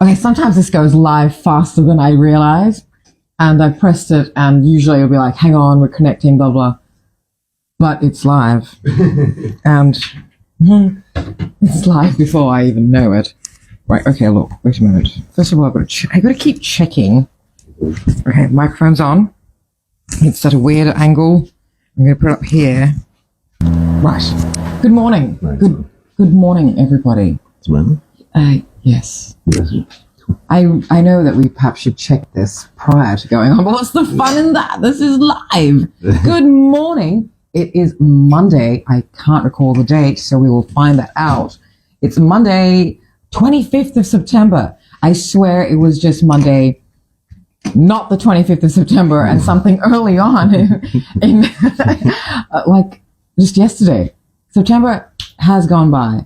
Okay, sometimes this goes live faster than I realize. And I pressed it, and usually it'll be like, hang on, we're connecting, blah, blah. But it's live. And it's live before I even know it. Right, okay, look, wait a minute. First of all, I've got to keep checking. Okay, microphone's on. It's at a weird angle. I'm going to put it up here. Right. Good morning. Nice. Good morning, everybody. Yes. I know that we perhaps should check this prior to going on, but what's the fun in that? This is live. Good morning. It is Monday. I can't recall the date, so we will find that out. It's Monday, 25th of September. I swear it was just Monday, not the 25th of September, and something early on in like just yesterday. September has gone by.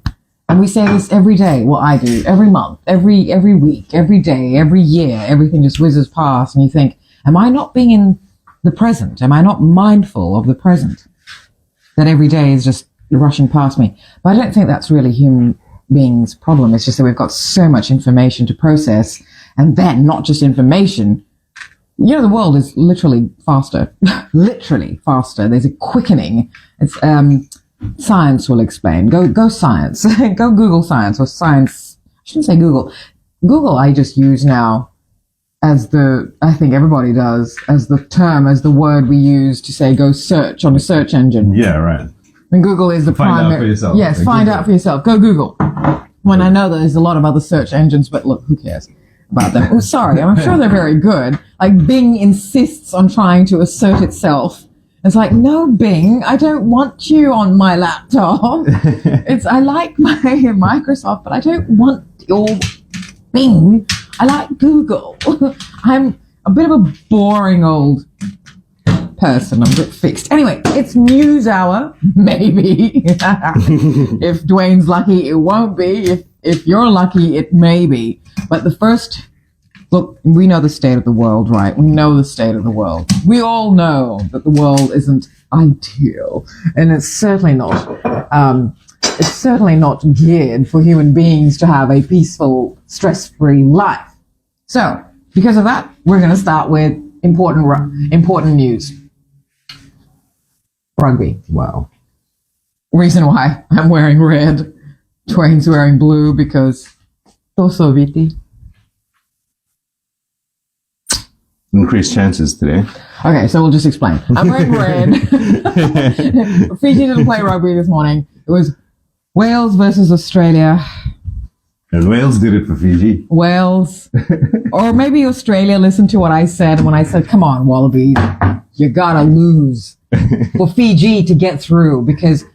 And we say this every day. Well, I do. Every month, every week, every day, every year. Everything just whizzes past, and you think, am I not being in the present? Am I not mindful of the present? That every day is just rushing past me. But I don't think that's really human beings' problem. It's just that we've got so much information to process, and then not just information. You know, the world is literally faster. Literally faster. There's a quickening. It's science will explain. Go science. Go Google science or science. I shouldn't say Google. Google I just use now as I think everybody does, as the word we use to say go search on a search engine. Yeah, right. And Google is the primary. Find out for yourself. Yes, find out for yourself. Go Google. When I know that there's a lot of other search engines, but look, who cares about them? Oh, sorry, I'm sure they're very good. Like Bing insists on trying to assert itself. It's like, no, Bing, I don't want you on my laptop. I like my Microsoft, but I don't want your Bing. I like Google. I'm a bit of a boring old person. I'm a bit fixed. Anyway, it's news hour, maybe. If Dwayne's lucky, it won't be. If you're lucky, it may be. But the first... Look, we know the state of the world, right? We know the state of the world. We all know that the world isn't ideal, and it's certainly not geared for human beings to have a peaceful, stress-free life. So, because of that, we're going to start with important news. Rugby. Wow. Reason why I'm wearing red, Dwayne's wearing blue, because Toso Viti. Increased chances today. Okay, so we'll just explain. I'm wearing red. Fiji didn't play rugby this morning. It was Wales versus Australia. And Wales did it for Fiji. Wales. Or maybe Australia listened to what I said when I said, come on, Wallabies, you gotta lose for Fiji to get through. Because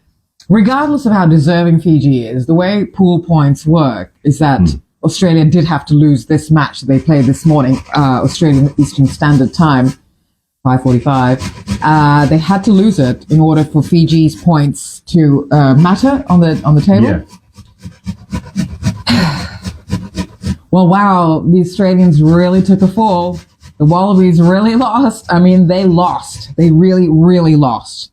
regardless of how deserving Fiji is, the way pool points work is that Australia did have to lose this match that they played this morning, Australian Eastern Standard Time, 5:45. They had to lose it in order for Fiji's points to matter on the table. Yeah. Well, wow, the Australians really took a fall. The Wallabies really lost. I mean, they lost. They really, really lost.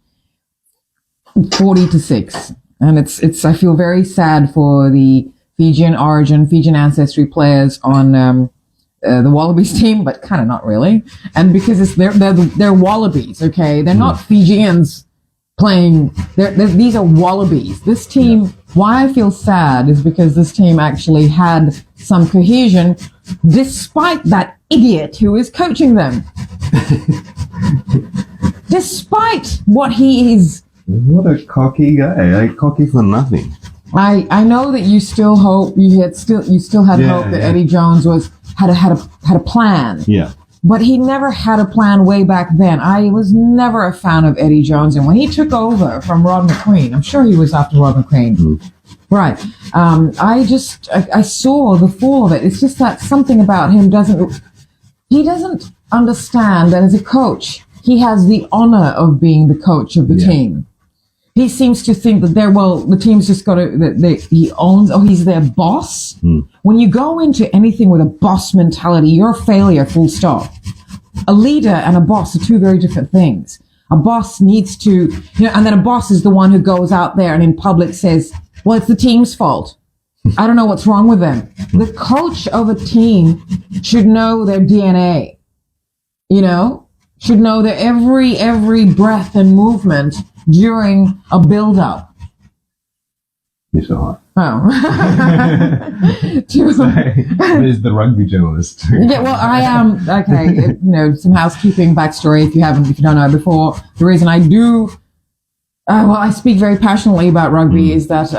40-6. And it's. I feel very sad for the Fijian origin, Fijian ancestry players on the Wallabies team, but kind of not really. And because they're Wallabies, okay? They're not Fijians playing. These are Wallabies. This team, why I feel sad is because this team actually had some cohesion despite that idiot who is coaching them. Despite what he is. What a cocky guy. Cocky for nothing. I know that you still hope you still had hope that Eddie Jones had a plan. Yeah. But he never had a plan way back then. I was never a fan of Eddie Jones, and when he took over from Rod McQueen, I'm sure he was after Rod McQueen. Right. I saw the fall of it. It's just that something about him he doesn't understand that as a coach, he has the honor of being the coach of the team. He seems to think that the team's just got to, he owns, he's their boss. When you go into anything with a boss mentality, you're a failure, full stop. A leader and a boss are two very different things. A boss needs to, and then a boss is the one who goes out there and in public says, well, it's the team's fault. I don't know what's wrong with them. The coach of a team should know their DNA, should know their every breath and movement during a build-up. You're so hot. Oh. There's the rugby journalist. Yeah, well, I am, okay, some housekeeping backstory if you don't know before. The reason I do, I speak very passionately about rugby is that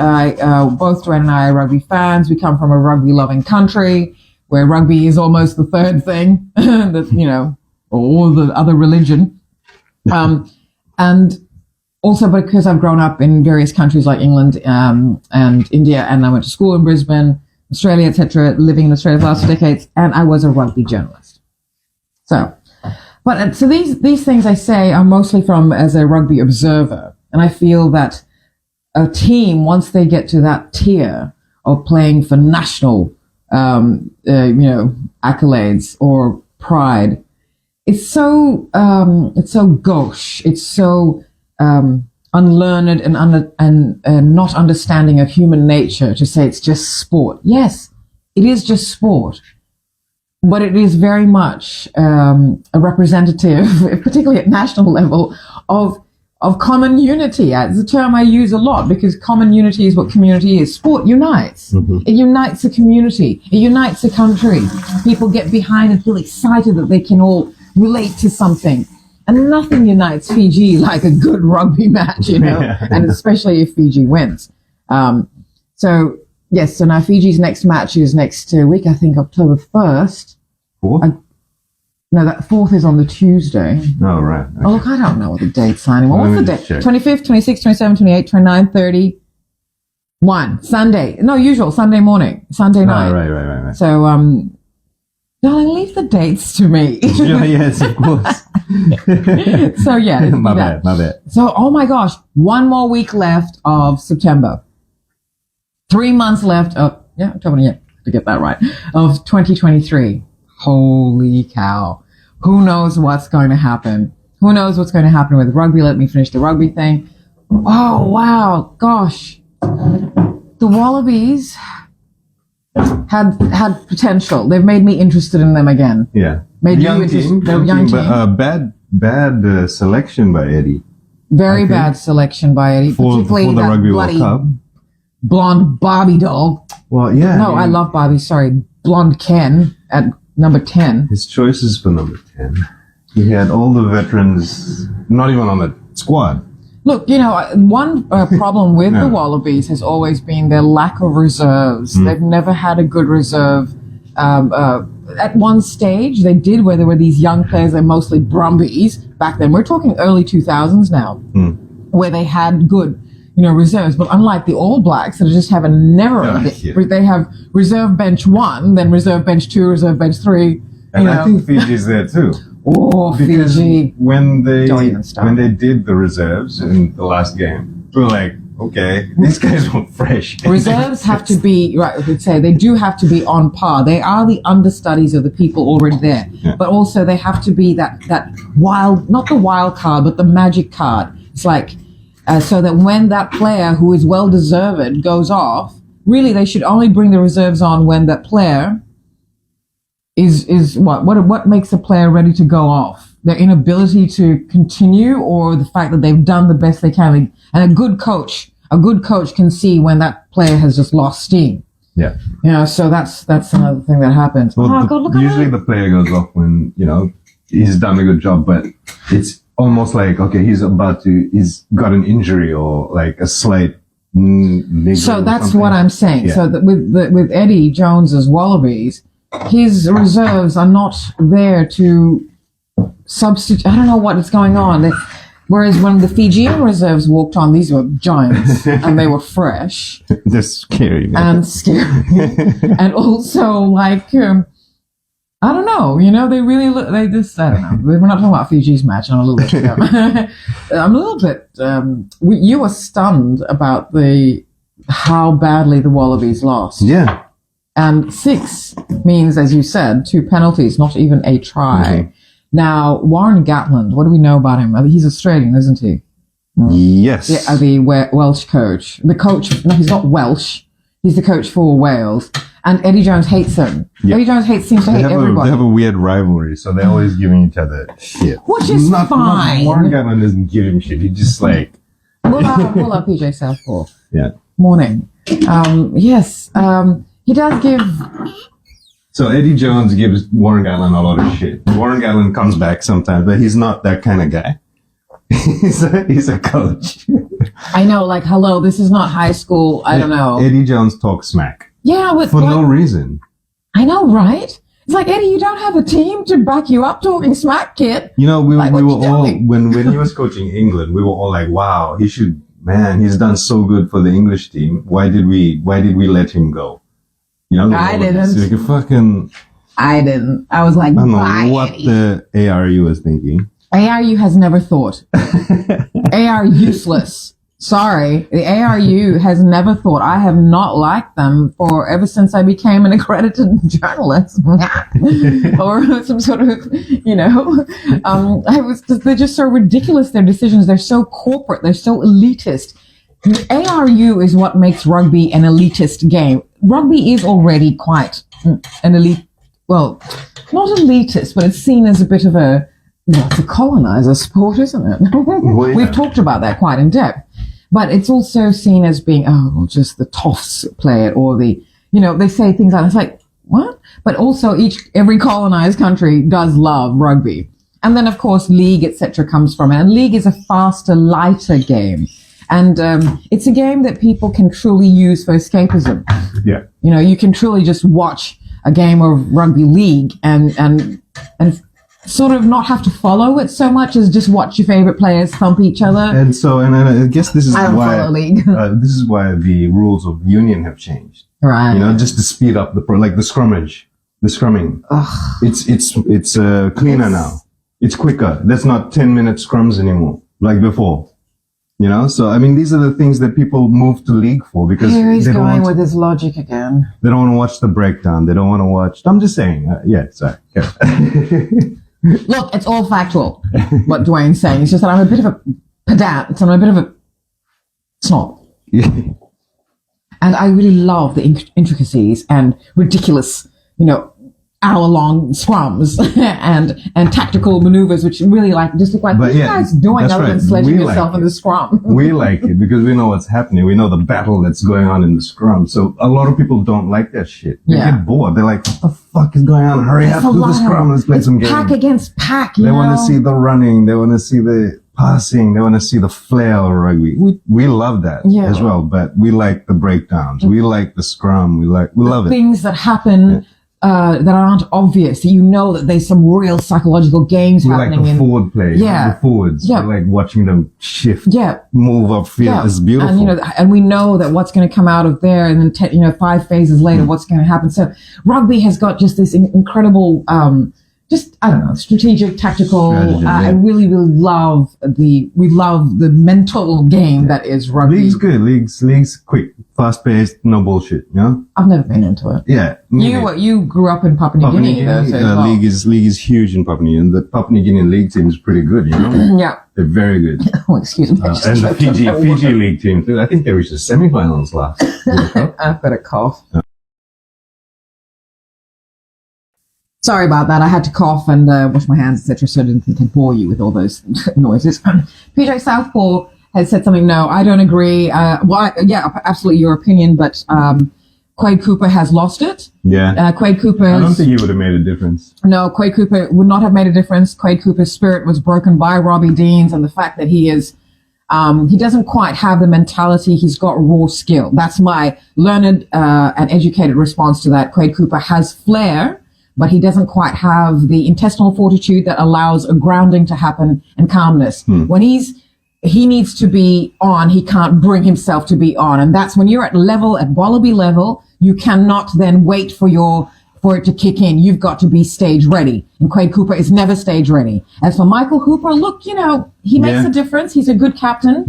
both Joanne and I are rugby fans. We come from a rugby-loving country where rugby is almost the third thing that, or the other religion. And also because I've grown up in various countries like England and India, and I went to school in Brisbane, Australia, etc., living in Australia for the last 2 decades, and I was a rugby journalist. So these things I say are mostly as a rugby observer, and I feel that a team, once they get to that tier of playing for national, accolades or pride, it's so gauche, it's so unlearned and not understanding of human nature to say it's just sport. Yes, it is just sport, but it is very much a representative, particularly at national level, of common unity. It's a term I use a lot because common unity is what community is. Sport unites. Mm-hmm. It unites a community. It unites a country. People get behind and feel excited that they can all relate to something. And nothing unites Fiji like a good rugby match, and especially if Fiji wins. So now Fiji's next match is next week, I think October 1st. Fourth? No, that 4th is on the Tuesday. Oh, right. Okay. Oh, look, I don't know what the date's anymore. What's the date? Check. 25th, 26th, 27th, 28th, 29th, 30th, 1. Sunday. No, usual, Sunday morning, Sunday night. Oh, right. So, darling, leave the dates to me. Yes, of course. So, yeah. My bad. So, oh my gosh, 1 more week left of September. 3 months left of, October, to get that right, of 2023. Holy cow. Who knows what's going to happen? Who knows what's going to happen with rugby? Let me finish the rugby thing. Oh, wow. Gosh. The Wallabies had potential. They've made me interested in them again. Yeah. Made young you team, young team. But bad selection by Eddie. Very bad selection by Eddie. For the that Rugby World bloody Cup. Blonde Barbie doll. Well, yeah. No, I love Barbie. Sorry. Blonde Ken at number 10. His choices for number 10. He had all the veterans, not even on the squad. Look, one problem with the Wallabies has always been their lack of reserves. They've never had a good reserve. At one stage, they did, where there were these young players, they're mostly Brumbies back then. We're talking early 2000s now, where they had good, reserves. But unlike the All Blacks that just have they have reserve bench 1, then reserve bench 2, reserve bench 3. And I think Fiji's there too. Oh, because Fiji. when they did the reserves in the last game, we were like, okay, these guys were fresh. Reserves have to be, right, I would say, they do have to be on par. They are the understudies of the people already there. Yeah. But also they have to be that wild, not the wild card, but the magic card. It's like, so that when that player who is well-deserved goes off, really they should only bring the reserves on when that player is what makes a player ready to go off? Their inability to continue, or the fact that they've done the best they can. And a good coach can see when that player has just lost steam. Yeah. So that's another thing that happens. Well, usually the player goes off when, he's done a good job, but it's almost like, okay, he's got an injury or like a slight so that's what I'm saying. Yeah. So that with Eddie Jones's Wallabies, his reserves are not there to substitute. I don't know what is going on. Whereas when the Fijian reserves walked on, these were giants and they were fresh. They're scary. Man. And scary. And also like, I don't know, they really look, I don't know. We're not talking about Fiji's match. I'm a little bit, you were stunned about how badly the Wallabies lost. Yeah. And 6 means, as you said, 2 penalties, not even a try. Mm-hmm. Now, Warren Gatland, what do we know about him? He's Australian, isn't he? Yes. The Welsh coach. The coach, no, he's not Welsh. He's the coach for Wales. And Eddie Jones hates him. Yeah. Eddie Jones seems to hate everybody. They have a weird rivalry, so they're always giving each other shit. Which is fine. Warren Gatland doesn't give him shit. He just like... We'll have PJ Southpaw. Yeah. Morning. Yes. He does give... So Eddie Jones gives Warren Gatland a lot of shit. Warren Gatland comes back sometimes, but he's not that kind of guy. He's a coach. I know, like, hello, this is not high school. I don't know. Eddie Jones talks smack. Yeah, for no reason. I know, right? It's like, Eddie, you don't have a team to back you up talking smack, kid. You know, we were all, when he was coaching England, we were all like, wow, he's done so good for the English team. Why did we let him go? You know, I didn't. I didn't. I was like, I don't know what Eddie. The ARU was thinking. ARU has never thought. AR useless. Sorry, the ARU has never thought. I have not liked them ever since I became an accredited journalist, or some sort of, they're just so ridiculous. Their decisions, they're so corporate, they're so elitist. The ARU is what makes rugby an elitist game. Rugby is already quite an elite. Well, not elitist, but it's seen as a bit of it's a colonizer sport, isn't it? Well, yeah. We've talked about that quite in depth. But it's also seen as being, just the toffs play it, or they say things like, it's like, what? But also every colonized country does love rugby. And then, of course, league, etc. comes from it. And league is a faster, lighter game. And it's a game that people can truly use for escapism. Yeah. You can truly just watch a game of rugby league and sort of not have to follow it so much as just watch your favorite players thump each other. And I guess this is why league. This is why the rules of union have changed. Right. Just to speed up the scrumming. Ugh. It's cleaner now. It's quicker. That's not 10-minute scrums anymore like before. So I mean, these are the things that people move to league for, because here he's going with his logic again. They don't want to watch the breakdown. They don't want to watch. I'm just saying. Sorry. Yeah. Look, it's all factual, what Dwayne's saying. It's just that I'm a bit of a pedant, and I'm a bit of a snob. Yeah. And I really love the intricacies and ridiculous, hour-long scrums and tactical maneuvers, which really look like, what are you guys doing other than sledging yourself in the scrum? We like it because we know what's happening. We know the battle that's going on in the scrum. So a lot of people don't like that shit. They get bored. They're like, what the fuck is going on? Hurry up to the scrum. Let's play some games. Pack against pack, They want to see the running. They want to see the passing. They want to see the flair of rugby. We love that as well, but we like the breakdowns. We like the scrum. We love it. Things that happen that aren't obvious. That there's some real psychological games happening. Like the forward play. Yeah. The forwards. Yeah. We like watching them shift. Yeah. Move up field. Yeah. It's beautiful. And we know that what's going to come out of there, and then 5 phases later, what's going to happen. So rugby has got just this incredible, strategic, tactical. I really, really love the mental game that is rugby. League's good. League's quick, fast paced, no bullshit. I've never been into it. Yeah. You grew up in Papua New Guinea, though. So league is huge in Papua New Guinea. The Papua New Guinea league team is pretty good. Yeah. They're very good. Oh, excuse me. And the Fiji league team too. I think they reached the semifinals last. I've got a cough. Sorry about that. I had to cough and wash my hands, etc., so I didn't think I'd bore you with all those noises. PJ Southpaw has said something. No, I don't agree. Absolutely your opinion, but Quade Cooper has lost it. Yeah. Quade Cooper. I don't think he would have made a difference. No, Quade Cooper would not have made a difference. Quade Cooper's spirit was broken by Robbie Deans, and the fact that he doesn't quite have the mentality. He's got raw skill. That's my learned and educated response to that. Quade Cooper has flair, but he doesn't quite have the intestinal fortitude that allows a grounding to happen and calmness. When he needs to be on, he can't bring himself to be on. And that's when you're at Wallaby level, you cannot then wait for it to kick in. You've got to be stage ready. And Quade Cooper is never stage ready. As for Michael Hooper, look, he makes a difference. He's a good captain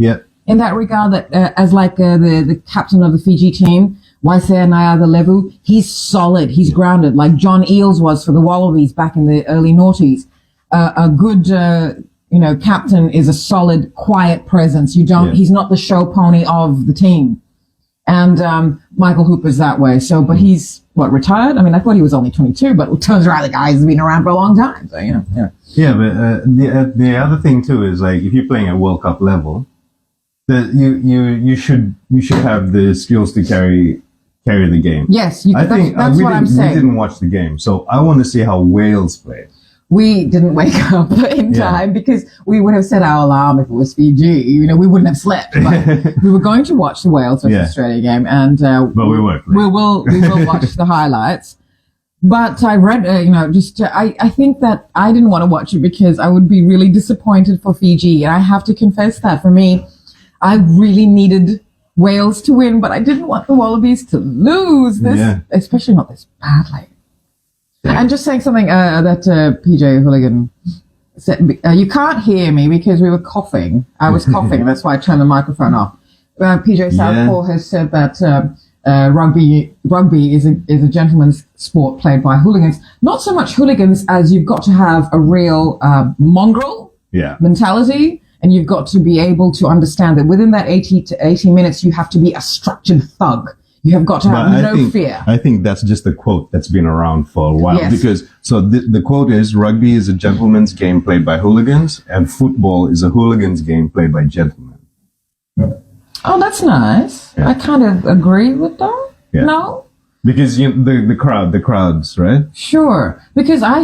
in that regard, that as the captain of the Fiji team. Waisea Levu, he's solid, he's grounded, like John Eales was for the Wallabies back in the early noughties. A good, captain is a solid, quiet presence. He's not the show pony of the team. And Michael Hooper's that way. So, but he's retired? I mean, I thought he was only 22, but it turns around the guy's been around for a long time. So, yeah. Yeah, but the other thing too is like if you're playing at World Cup level, that you should have the skills to carry the game. Yes, that's what I'm saying. We didn't watch the game, so I want to see how Wales play. We didn't wake up in time because we would have set our alarm if it was Fiji. We wouldn't have slept. But we were going to watch the Wales versus Australia game, and but we weren't. We will watch the highlights. But I read, I think that I didn't want to watch it because I would be really disappointed for Fiji, and I have to confess that for me, I really needed Wales to win, but I didn't want the Wallabies to lose this, especially not this badly. Yeah. And just saying something that PJ Hooligan said, you can't hear me because we were coughing. I was coughing. That's why I turned the microphone off. PJ Southpaw has said that rugby is a gentleman's sport played by hooligans. Not so much hooligans as you've got to have a real mongrel mentality, and you've got to be able to understand that within that 80 to 80 minutes, you have to be a structured thug. You have got to have fear. I think that's just a quote that's been around for a while. Yes. Because, so the quote is, rugby is a gentleman's game played by hooligans, and football is a hooligan's game played by gentlemen. Oh, that's nice. Yeah. I kind of agree with that. Yeah. No? Because the crowds, right? Sure. Because I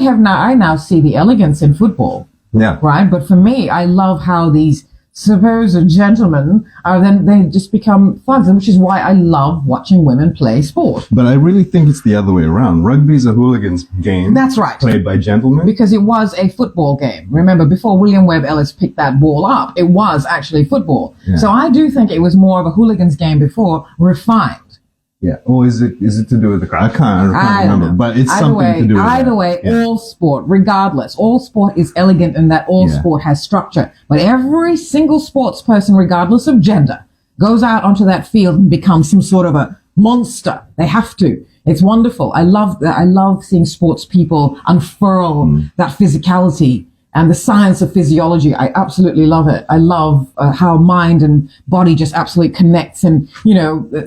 now see the elegance in football. Yeah. Right? But for me, I love how these supposed gentlemen they just become thugs, which is why I love watching women play sport. But I really think it's the other way around. Rugby is a hooligan's game. That's right. Played by gentlemen. Because it was a football game. Remember, before William Webb Ellis picked that ball up, it was actually football. Yeah. So I do think it was more of a hooligan's game before, refined. Yeah. Or is it to do with the crowd? I can't remember. But it's something to do with Either way, all sport, regardless, all sport is elegant in that all sport has structure. But every single sports person, regardless of gender, goes out onto that field and becomes some sort of a monster. They have to. It's wonderful. I love seeing sports people unfurl that physicality and the science of physiology. I absolutely love it. I love how mind and body just absolutely connects, and,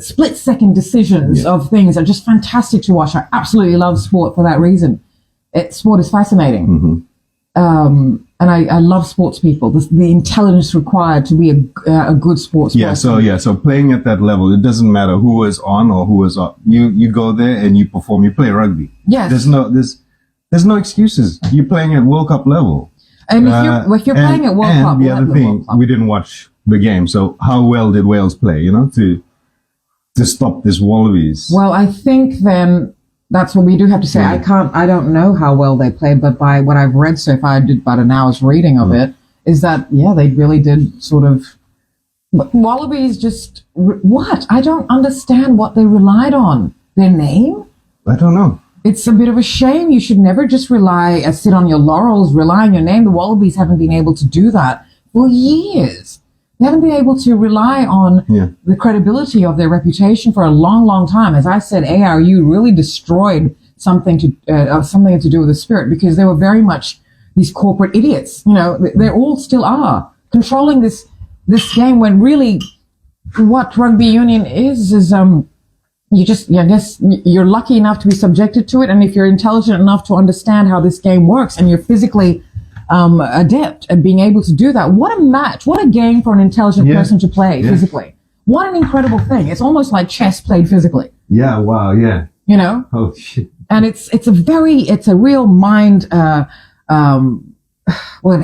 split-second decisions of things are just fantastic to watch. I absolutely love sport for that reason. Sport is fascinating. Mm-hmm. And I love sports people. The intelligence required to be a good sports person. So playing at that level, it doesn't matter who is on or who is off. You go there and you perform. You play rugby. Yes. There's no excuses. You're playing at World Cup level. And if you're playing at World Cup, the other thing, we didn't watch the game. So how well did Wales play? To stop this Wallabies. Well, I think then that's what we do have to say. Yeah. I don't know how well they played, but by what I've read so far, I did about an hour's reading of it, is that they really did sort of. But Wallabies just what? I don't understand what they relied on. Their name? I don't know. It's a bit of a shame. You should never just sit on your laurels, rely on your name. The Wallabies haven't been able to do that for years. They haven't been able to rely on the credibility of their reputation for a long, long time. As I said, ARU really destroyed something to do with the spirit, because they were very much these corporate idiots. They all still are controlling this game, when really what rugby union is I guess you're lucky enough to be subjected to it. And if you're intelligent enough to understand how this game works, and you're physically adept at being able to do that, what a match, what a game for an intelligent person to play physically. What an incredible thing. It's almost like chess played physically. Yeah. Wow. Yeah. Oh shit. And it's a real mind, it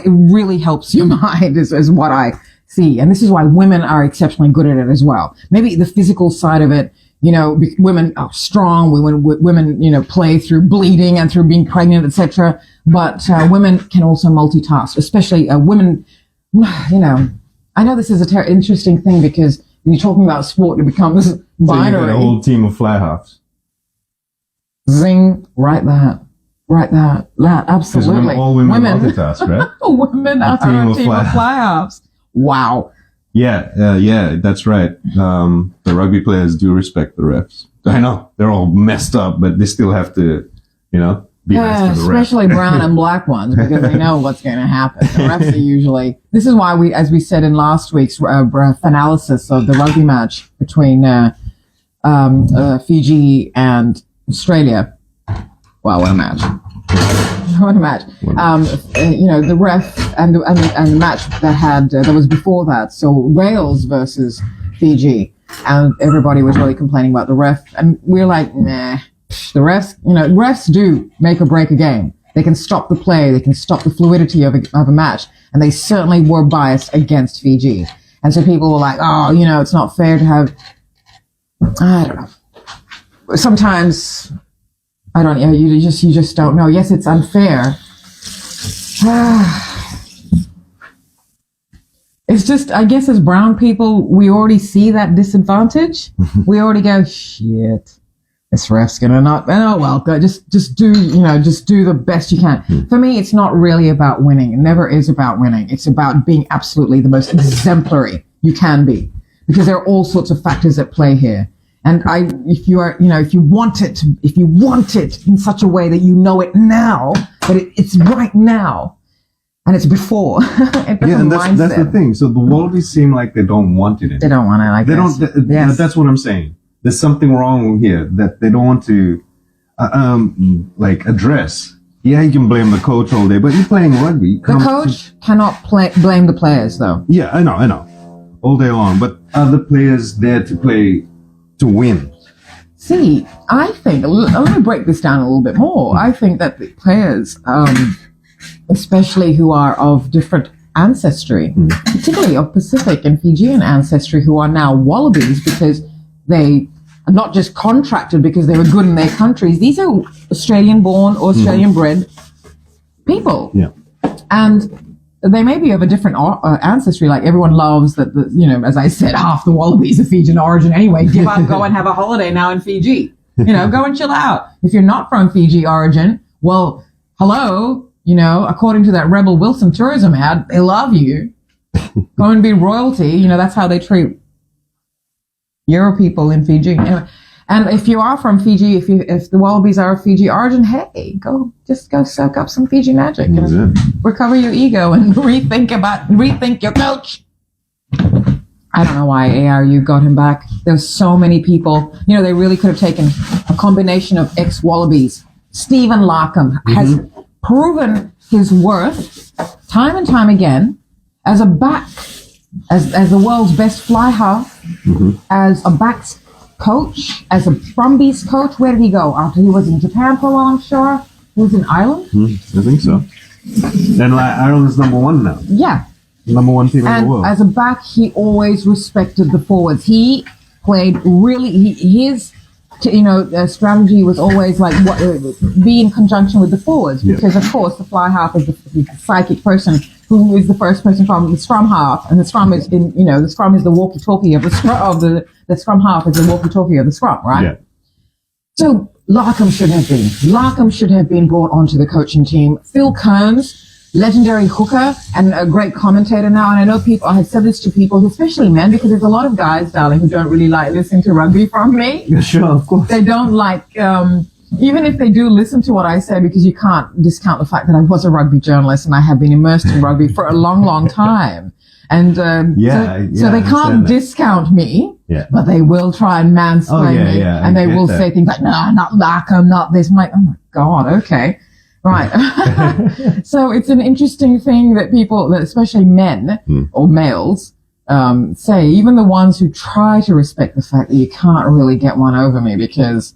really helps your mind is what I see. And this is why women are exceptionally good at it as well. Maybe the physical side of it, women are strong. Women, play through bleeding and through being pregnant, etc. But women can also multitask, especially women. I know this is a interesting thing, because when you're talking about sport, it becomes binary. So you got a whole team of fly halves. Zing! Right that. Absolutely. All women multitask, right? Women are a team of fly halves. Wow. Yeah, that's right. The rugby players do respect the refs. I know they're all messed up, but they still have to, be nice to the refs. Especially brown and black ones, because they know what's going to happen. The refs are usually. This is why as we said in last week's analysis of the rugby match between Fiji and Australia. Wow, what a match. What a match. The ref and the match that was before that. So Wales versus Fiji. And everybody was really complaining about the ref. And we're like, nah, the refs do make or break a game. They can stop the play. They can stop the fluidity of a match. And they certainly were biased against Fiji. And so people were like, oh, it's not fair to have, I don't know. Sometimes, I don't know, you just don't know. Yes, it's unfair. It's just, I guess as brown people, we already see that disadvantage. We already go, shit, this ref's gonna not, oh well, just do the best you can. For me, it's not really about winning. It never is about winning. It's about being absolutely the most exemplary you can be. Because there are all sorts of factors at play here. And if you want it in such a way that you know it now, but it's right now, and it's before. And that's the thing. So the Wallabies seem like they don't want it. They don't want it. Yes. That's what I'm saying. There's something wrong here that they don't want to, address. Yeah, you can blame the coach all day, but you're playing rugby. The coach cannot blame the players, though. Yeah, I know, all day long. But are the players there to play to win? See, I think, let me break this down a little bit more. I think that the players, especially who are of different ancestry, particularly of Pacific and Fijian ancestry, who are now Wallabies because they are not just contracted because they were good in their countries. These are Australian-born or Australian-bred people. Yeah. And they may be of a different ancestry. Like everyone loves that, as I said, half the Wallabies are Fijian origin anyway. Give up, go and have a holiday now in Fiji. Go and chill out. If you're not from Fiji origin, well, hello, according to that Rebel Wilson tourism ad, they love you. Go and be royalty. That's how they treat Euro people in Fiji. Anyway, and if you are from Fiji, if the Wallabies are of Fiji origin, hey, go soak up some Fiji magic and recover your ego and rethink your coach. I don't know why ARU got him back. There's so many people. They really could have taken a combination of ex-Wallabies. Stephen Larkham has proven his worth time and time again as a back, as the world's best fly half, as a backs coach, as a Brumbies coach. Where did he go? After he was in Japan for a while, I'm sure. He was in Ireland? I think so. And Ireland's number one now. Yeah. Number one team in the world. And as a back, he always respected the forwards. He played really, his strategy was always like be in conjunction with the forwards, because of course the fly half is the psychic person who is the first person from the scrum half, and the scrum is the scrum is the walkie-talkie of the scrum the scrum half is the walkie-talkie of the scrum, right? Yeah. So Larkham should have been brought onto the coaching team. Phil Kearns, legendary hooker and a great commentator now. And I know I have said this to people, especially men, because there's a lot of guys, darling, who don't really like listening to rugby from me. Yeah, sure, of course. They don't like, even if they do listen to what I say, because you can't discount the fact that I was a rugby journalist and I have been immersed in rugby for a long, long time. And so they can't discount me, but they will try and mansplain me. And they will say things like, no, not Larkham, not this. I'm like, oh my God, okay. Right. So it's an interesting thing that people, especially men or males, say, even the ones who try to respect the fact that you can't really get one over me, because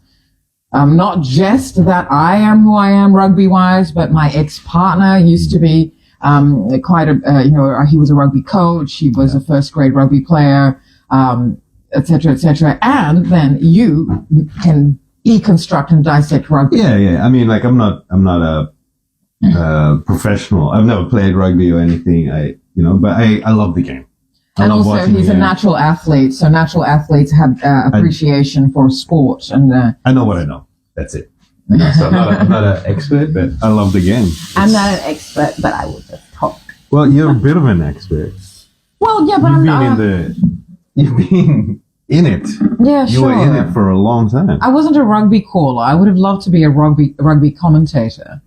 not just that I am who I am rugby-wise, but my ex-partner used to be he was a rugby coach, he was a first-grade rugby player, et cetera, and then you can deconstruct and dissect rugby. Yeah. I mean, like, I'm not a professional. I've never played rugby or anything. But I love the game. And also, he's a natural athlete. So natural athletes have appreciation for sport. And I know what I know. That's it. So I'm not an expert, but I love the game. I'm not an expert, but I will just talk. Well, you're a bit of an expert. Well, yeah, but you've been in it. Yeah, you sure. were in it for a long time. I wasn't a rugby caller. I would have loved to be a rugby commentator.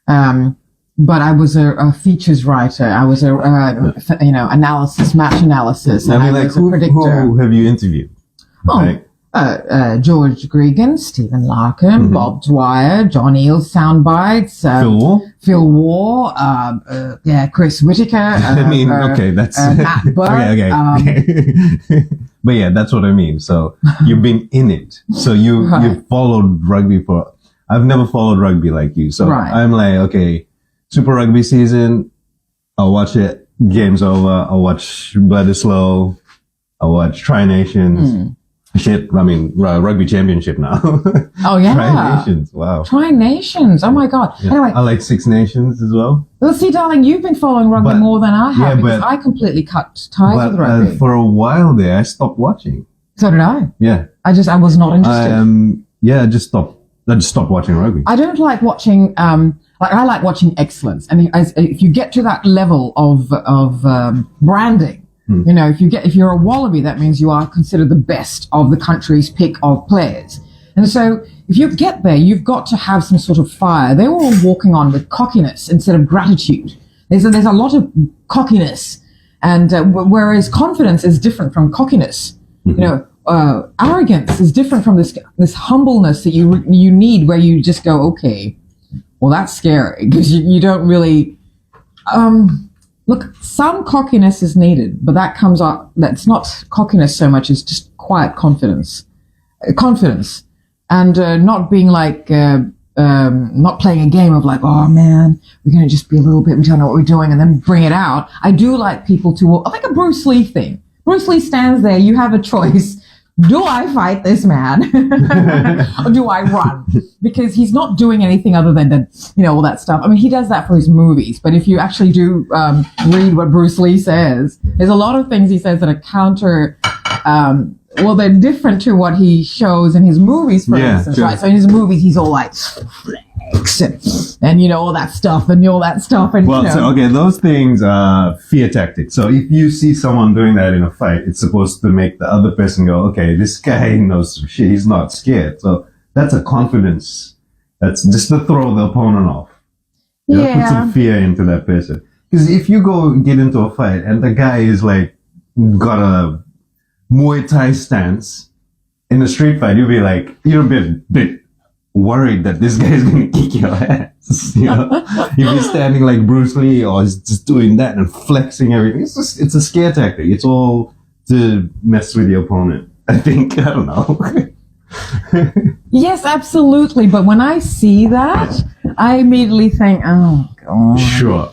But I was a features writer. I was match analysis. And I mean, like, was a predictor. who have you interviewed? Oh, like, George Gregan, Stephen Larkham, Bob Dwyer, John Eales soundbites, Phil Waugh, Chris Whitaker. I mean, okay, that's Matt Burke. okay. But yeah, that's what I mean. So you've been in it. So you followed rugby for. I've never followed rugby like you. So I'm like, okay, Super Rugby season. I'll watch it. Game's over. I'll watch Blood is Slow. I'll watch Tri Nations. Shit, I mean, Rugby Championship now. Oh, yeah. Tri Nations, wow. Tri Nations, oh my God. Yeah. Anyway. I like Six Nations as well. Well, see, darling, you've been following rugby more than I have because I completely cut ties with rugby. For a while there, I stopped watching. So did I. Yeah. I was not interested. I just stopped watching rugby. I don't like watching, I like watching excellence. And if you get to that level of branding, you know, if you're a Wallaby, that means you are considered the best of the country's pick of players. And so if you get there, you've got to have some sort of fire. They were all walking on with cockiness instead of gratitude. There's a lot of cockiness. And whereas confidence is different from cockiness. You know, arrogance is different from this humbleness that you need, where you just go, okay, well, that's scary because you don't really, look, some cockiness is needed, but that's not cockiness so much as just quiet confidence, and not being like, not playing a game of like, oh man, we're going to just be a little bit, we don't know what we're doing, and then bring it out. I do like people to, like a Bruce Lee thing. Bruce Lee stands there, you have a choice. Do I fight this man or do I run? Because he's not doing anything other than, all that stuff. I mean, he does that for his movies, but if you actually do read what Bruce Lee says, there's a lot of things he says that are counter, they're different to what he shows in his movies, for instance, right? So in his movies, he's all like, flex and all that stuff and all that stuff. And, those things are fear tactics. So if you see someone doing that in a fight, it's supposed to make the other person go, okay, this guy knows some shit. He's not scared. So that's a confidence. That's just to throw the opponent off. Put some fear into that person. Because if you go get into a fight and the guy is like, got a Muay Thai stance in a street fight, you'll be like, you're a bit worried that this guy is going to kick your ass. If he's standing like Bruce Lee or he's just doing that and flexing everything, it's a scare tactic. It's all to mess with the opponent. I think, I don't know. Yes, absolutely. But when I see that, I immediately think, oh God. Sure.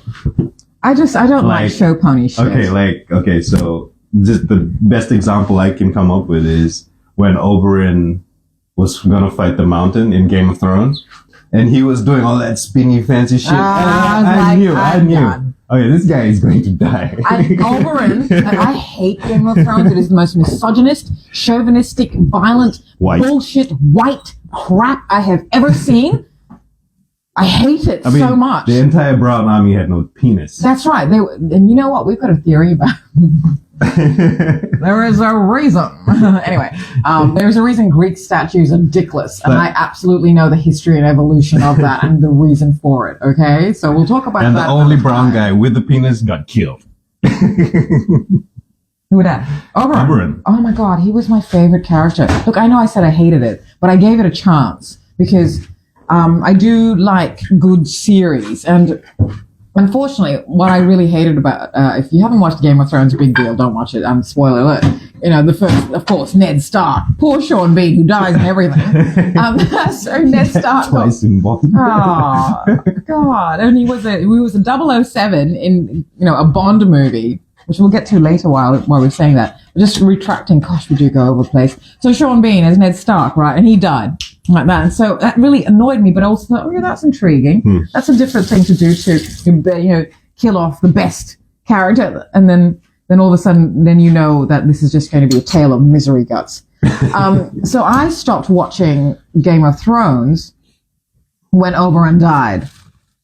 I don't like show pony shit. So just the best example I can come up with is when Oberyn was gonna fight the Mountain in Game of Thrones, and he was doing all that spinny fancy shit. I knew. Okay, this guy is going to die. Oberyn, and I hate Game of Thrones. It is the most misogynist, chauvinistic, violent, bullshit, white crap I have ever seen. I hate it so much. The entire Brown Army had no penis. That's right. And you know what? We've got a theory about there is a reason. Anyway, there's a reason Greek statues are dickless, and I absolutely know the history and evolution of that and the reason for it. Okay, so we'll talk about that. And the only brown guy with the penis got killed. Who was that? Oberyn. Oh my God, he was my favorite character. Look, I know I said I hated it, but I gave it a chance because I do like good series, and unfortunately, what I really hated about, if you haven't watched Game of Thrones, big deal, don't watch it. Spoiler alert. The first, of course, Ned Stark. Poor Sean Bean, who dies and everything. So Ned Stark. Twice in Bond. Oh, God. And he was a 007 in, a Bond movie, which we'll get to later while we're saying that. We're just retracting, gosh, we do go over the place. So Sean Bean is Ned Stark, right? And he died. Like that. And so that really annoyed me, but I also thought, that's intriguing. That's a different thing to do to, kill off the best character. And then all of a sudden, then you know that this is just going to be a tale of misery guts. So I stopped watching Game of Thrones when Oberyn died.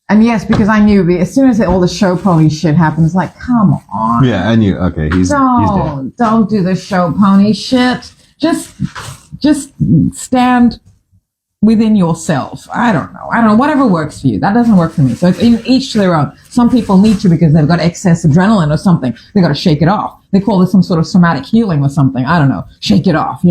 And yes, because I knew as soon as all the show pony shit happened, it's like, come on. Yeah, I knew. Okay, he's dead. Don't do the show pony shit. Just stand within yourself. I don't know. Whatever works for you. That doesn't work for me. So it's in each to their own. Some people need to because they've got excess adrenaline or something. They got to shake it off. They call this some sort of somatic healing or something. I don't know. Shake it off,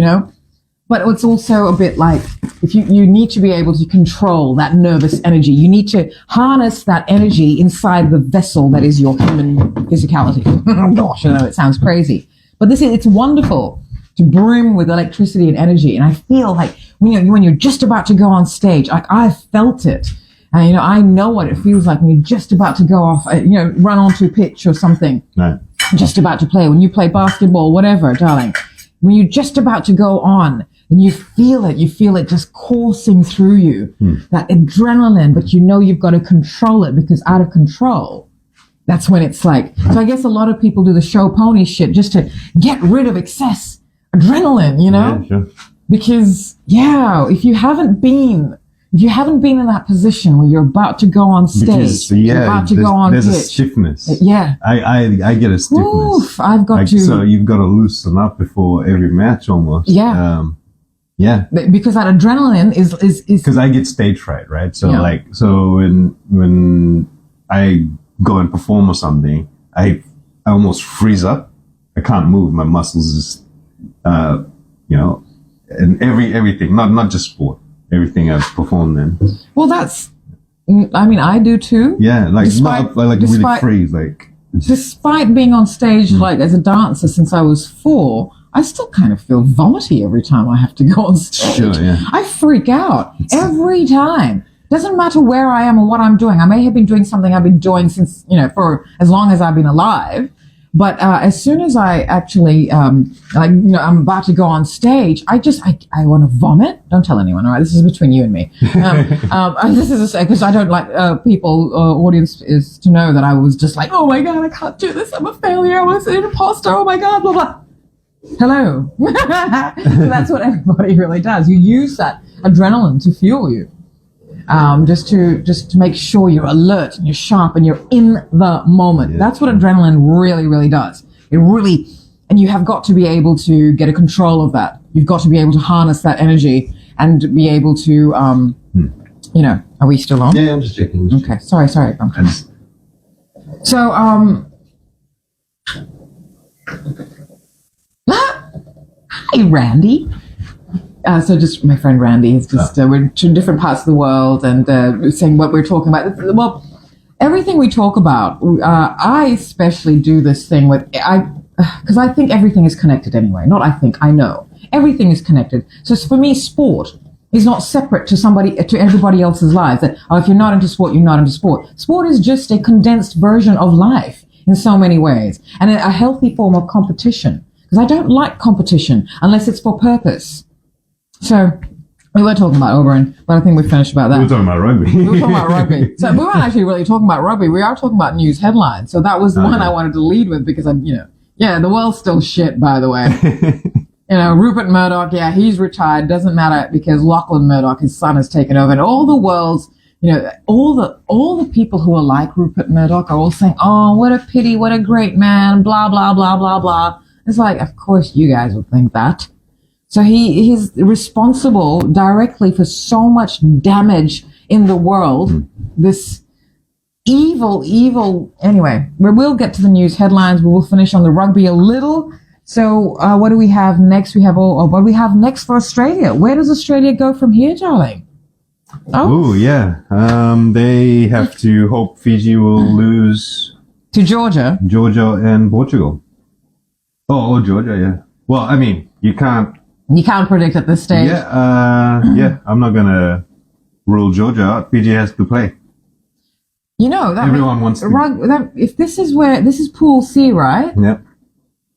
But it's also a bit like if you need to be able to control that nervous energy. You need to harness that energy inside the vessel that is your human physicality. Oh gosh, I know it sounds crazy, but it's wonderful to brim with electricity and energy. And I feel like when you're just about to go on stage, like I've felt it. And, I know what it feels like when you're just about to go off, run onto a pitch or something. Right. Just about to play. When you play basketball, whatever, darling. When you're just about to go on and you feel it just coursing through you, that adrenaline, but you've got to control it because out of control, that's when it's like, so I guess a lot of people do the show pony shit just to get rid of excess adrenaline, Yeah, sure. Because, if you haven't been in that position where you're about to go on stage, you're about to go on pitch. There's a stiffness. Yeah. I get a stiffness. Oof, I've got to. So you've got to loosen up before every match almost. Yeah. Yeah. Because that adrenaline is. Because I get stage fright, right? So so when I go and perform or something, I almost freeze up. I can't move. My muscles just, and everything, not just sport. Everything I've performed in. Well, I do too. Yeah, despite really freeze, Despite being on stage, as a dancer since I was 4, I still kind of feel vomity every time I have to go on stage. Sure, yeah. I freak out every time. Doesn't matter where I am or what I'm doing. I may have been doing something I've been doing since, for as long as I've been alive. But as soon as I actually, I'm about to go on stage, I want to vomit. Don't tell anyone, all right? This is between you and me. This is because I don't like audience is to know that I was just like, oh my God, I can't do this. I'm a failure. I was an imposter. Oh my God, blah, blah. Hello. So that's what everybody really does. You use that adrenaline to fuel you. Just to make sure you're alert and you're sharp and you're in the moment. Yeah. That's what adrenaline really, really does. And you have got to be able to get a control of that. You've got to be able to harness that energy and be able to, are we still on? Yeah, I'm just checking. Okay, sorry. So, hi, Randy. So just my friend Randy is just, we're in 2 different parts of the world and saying what we're talking about. Well, everything we talk about, I especially do this thing because I think everything is connected anyway. I know. Everything is connected. So for me, sport is not separate to everybody else's lives. That, if you're not into sport, you're not into sport. Sport is just a condensed version of life in so many ways and a healthy form of competition. Because I don't like competition unless it's for purpose. So we were talking about Oberon, but I think we finished about that. We were talking about rugby. So we weren't actually really talking about rugby. We are talking about news headlines. So that was the one I wanted to lead with because the world's still shit, by the way. Rupert Murdoch, he's retired. Doesn't matter because Lachlan Murdoch, his son, has taken over. And all the world's, all the people who are like Rupert Murdoch are all saying, oh, what a pity, what a great man, blah, blah, blah, blah, blah. It's like, of course you guys would think that. So he's responsible directly for so much damage in the world. This evil. Anyway, we'll get to the news headlines. We will finish on the rugby a little. So what do we have next? What do we have next for Australia? Where does Australia go from here, darling? Oh, yeah. They have to hope Fiji will lose to Georgia and Portugal. Oh, Georgia, yeah. Well, I mean, you can't predict at this stage. Yeah, I'm not going to rule Georgia out. Fiji has to play. Everyone wants to. If this is Pool C, right? Yep.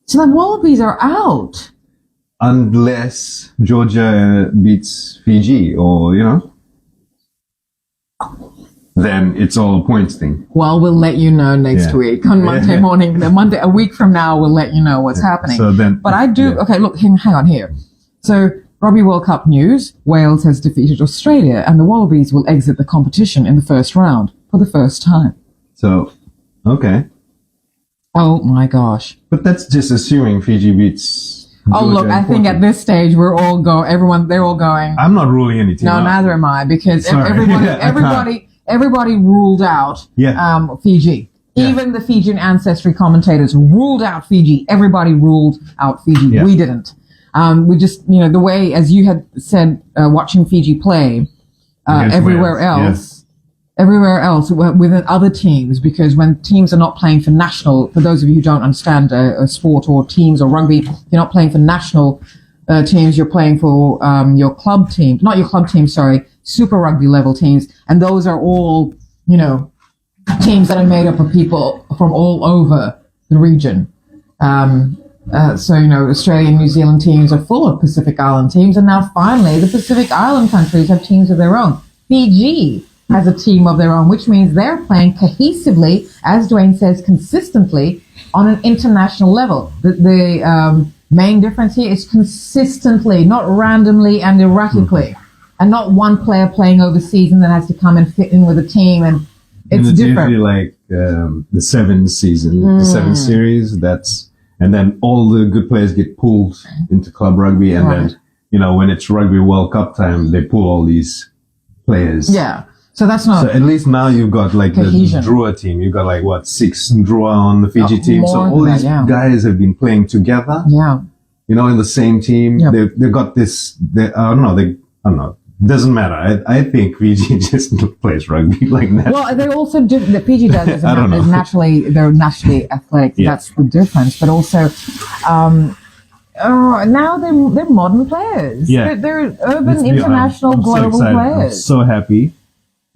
So the Wallabies are out. Unless Georgia beats Fiji or, then it's all a points thing. Well, we'll let you know next week on Monday morning. A week from now, we'll let you know what's happening. So then, but I do. Okay, look, hang on here. So, Rugby World Cup news: Wales has defeated Australia, and the Wallabies will exit the competition in the first round for the first time. So, okay. Oh my gosh! But that's just assuming Fiji beats. Oh look, I think at this stage they're all going. I'm not ruling any team. No, neither am I, because everybody ruled out Fiji. Yeah. Even the Fijian ancestry commentators ruled out Fiji. Everybody ruled out Fiji. Yeah. We didn't. We just, the way, as you had said, watching Fiji play, everywhere else, with other teams, because when teams are not playing for national, for those of you who don't understand a sport or teams or rugby, you're not playing for national teams, you're playing for your club team, not your club team, sorry, Super Rugby level teams, and those are all, teams that are made up of people from all over the region. So, Australian, New Zealand teams are full of Pacific Island teams, and now finally the Pacific Island countries have teams of their own. Fiji has a team of their own, which means they're playing cohesively, as Dwayne says, consistently on an international level. The main difference here is consistently, not randomly and erratically, and not one player playing overseas and then has to come and fit in with a team, and it's different. Usually like the seventh season, the seventh series, and then all the good players get pulled into club rugby, and then, when it's Rugby World Cup time, they pull all these players. Yeah. So that's not. So at least now you've got like cohesion. The Drua team. You've got 6 Drua on the Fiji team. So all these guys have been playing together. Yeah. In the same team. Yep. They've got this, I don't know. Doesn't matter. I think Fiji just plays rugby like that. Well, they also do. The Fiji does is they're naturally athletic. Yeah. That's the difference. But also, now they're modern players. Yeah. They're urban, international, global players. I'm so happy.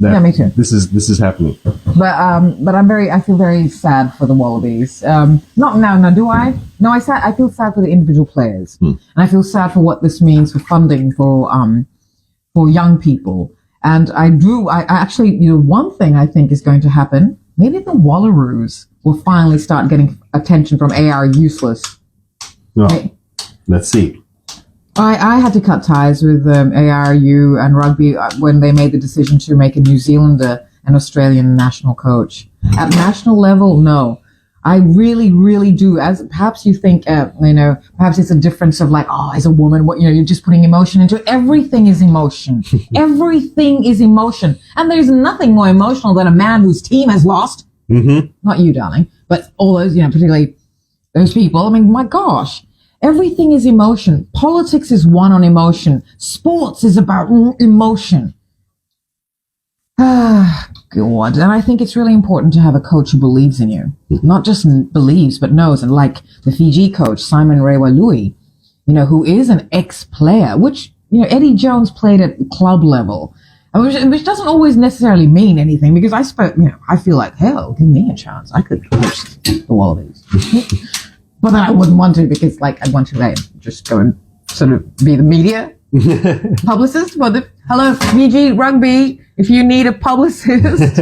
Me too. This is happening. But I feel very sad for the Wallabies. Not now. Do I? No, I feel sad for the individual players, and I feel sad for what this means for funding for young people. And I actually, one thing I think is going to happen. Maybe the Wallaroos will finally start getting attention from AR Useless. No, let's see. I had to cut ties with ARU and rugby when they made the decision to make a New Zealander an Australian national coach. At national level, no. I really, really do. As perhaps you think, perhaps it's a difference of as a woman, you're just putting emotion into it. Everything is emotion. Everything is emotion. And there's nothing more emotional than a man whose team has lost. Mm-hmm. Not you, darling, but all those, particularly those people. I mean, my gosh. Everything is emotion. Politics is won on emotion. Sports is about emotion. God. And I think it's really important to have a coach who believes in you. Not just believes, but knows. And like the Fiji coach, Simon Rewa-Lui, who is an ex-player, which, Eddie Jones played at club level, which doesn't always necessarily mean anything, because I feel like, hell, give me a chance. I could coach the Wallabies. But then I wouldn't want to, because I'd want to just go and sort of be the media publicist for hello, Fiji Rugby, if you need a publicist.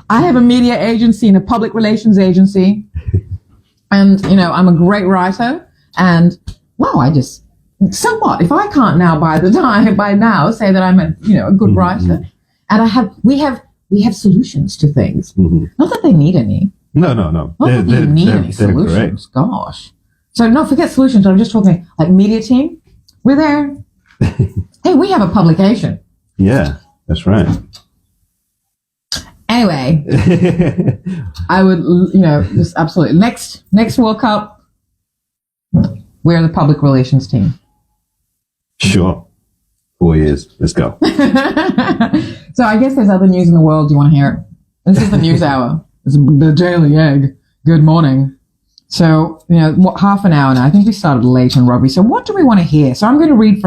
I have a media agency and a public relations agency. And, I'm a great writer. And, so what? If I can't now by now say that I'm a good writer. And we have solutions to things. Mm-hmm. Not that they need any. No. Not that you need any solutions. Gosh. So no, forget solutions. I'm just talking media team. We're there. Hey, we have a publication. Yeah, that's right. Anyway, I would, just absolutely. Next World Cup, we're the public relations team. Sure. 4 years. Let's go. So I guess there's other news in the world. Do you want to hear it? This is the news hour. It's the Daily Egg. Good morning. So, half an hour now. I think we started late on rugby. So what do we want to hear? So I'm going to read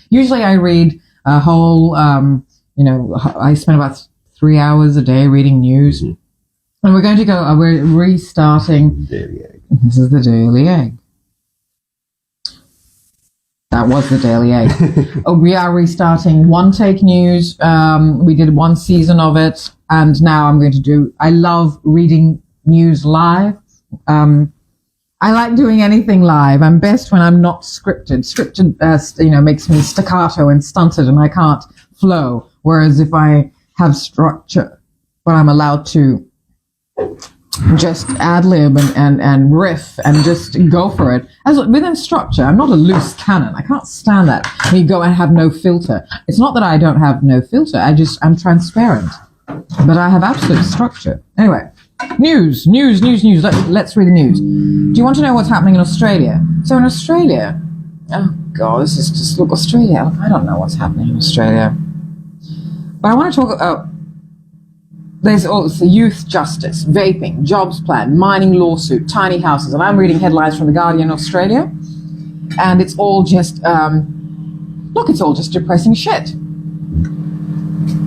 usually I read a whole, I spend about 3 hours a day reading news. Mm-hmm. And we're going to go, we're restarting. Daily Egg. This is the Daily Egg. That was the Daily Egg. We are restarting One Take News. We did one season of it. And now I'm going to I love reading news live. I like doing anything live. I'm best when I'm not scripted. Scripted, makes me staccato and stunted and I can't flow. Whereas if I have structure, but I'm allowed to just ad-lib and riff and just go for it. Within structure, I'm not a loose cannon. I can't stand that. When you go and have no filter. It's not that I don't have no filter. I'm transparent. But I have absolute structure. Anyway, news. Let's read the news. Do you want to know what's happening in Australia? So in Australia, Oh God, this is just look Australia. I don't know what's happening in Australia, but I want to talk about. There's also youth justice, vaping, jobs plan, mining lawsuit, tiny houses, and I'm reading headlines from the Guardian Australia, and it's all just it's all just depressing shit.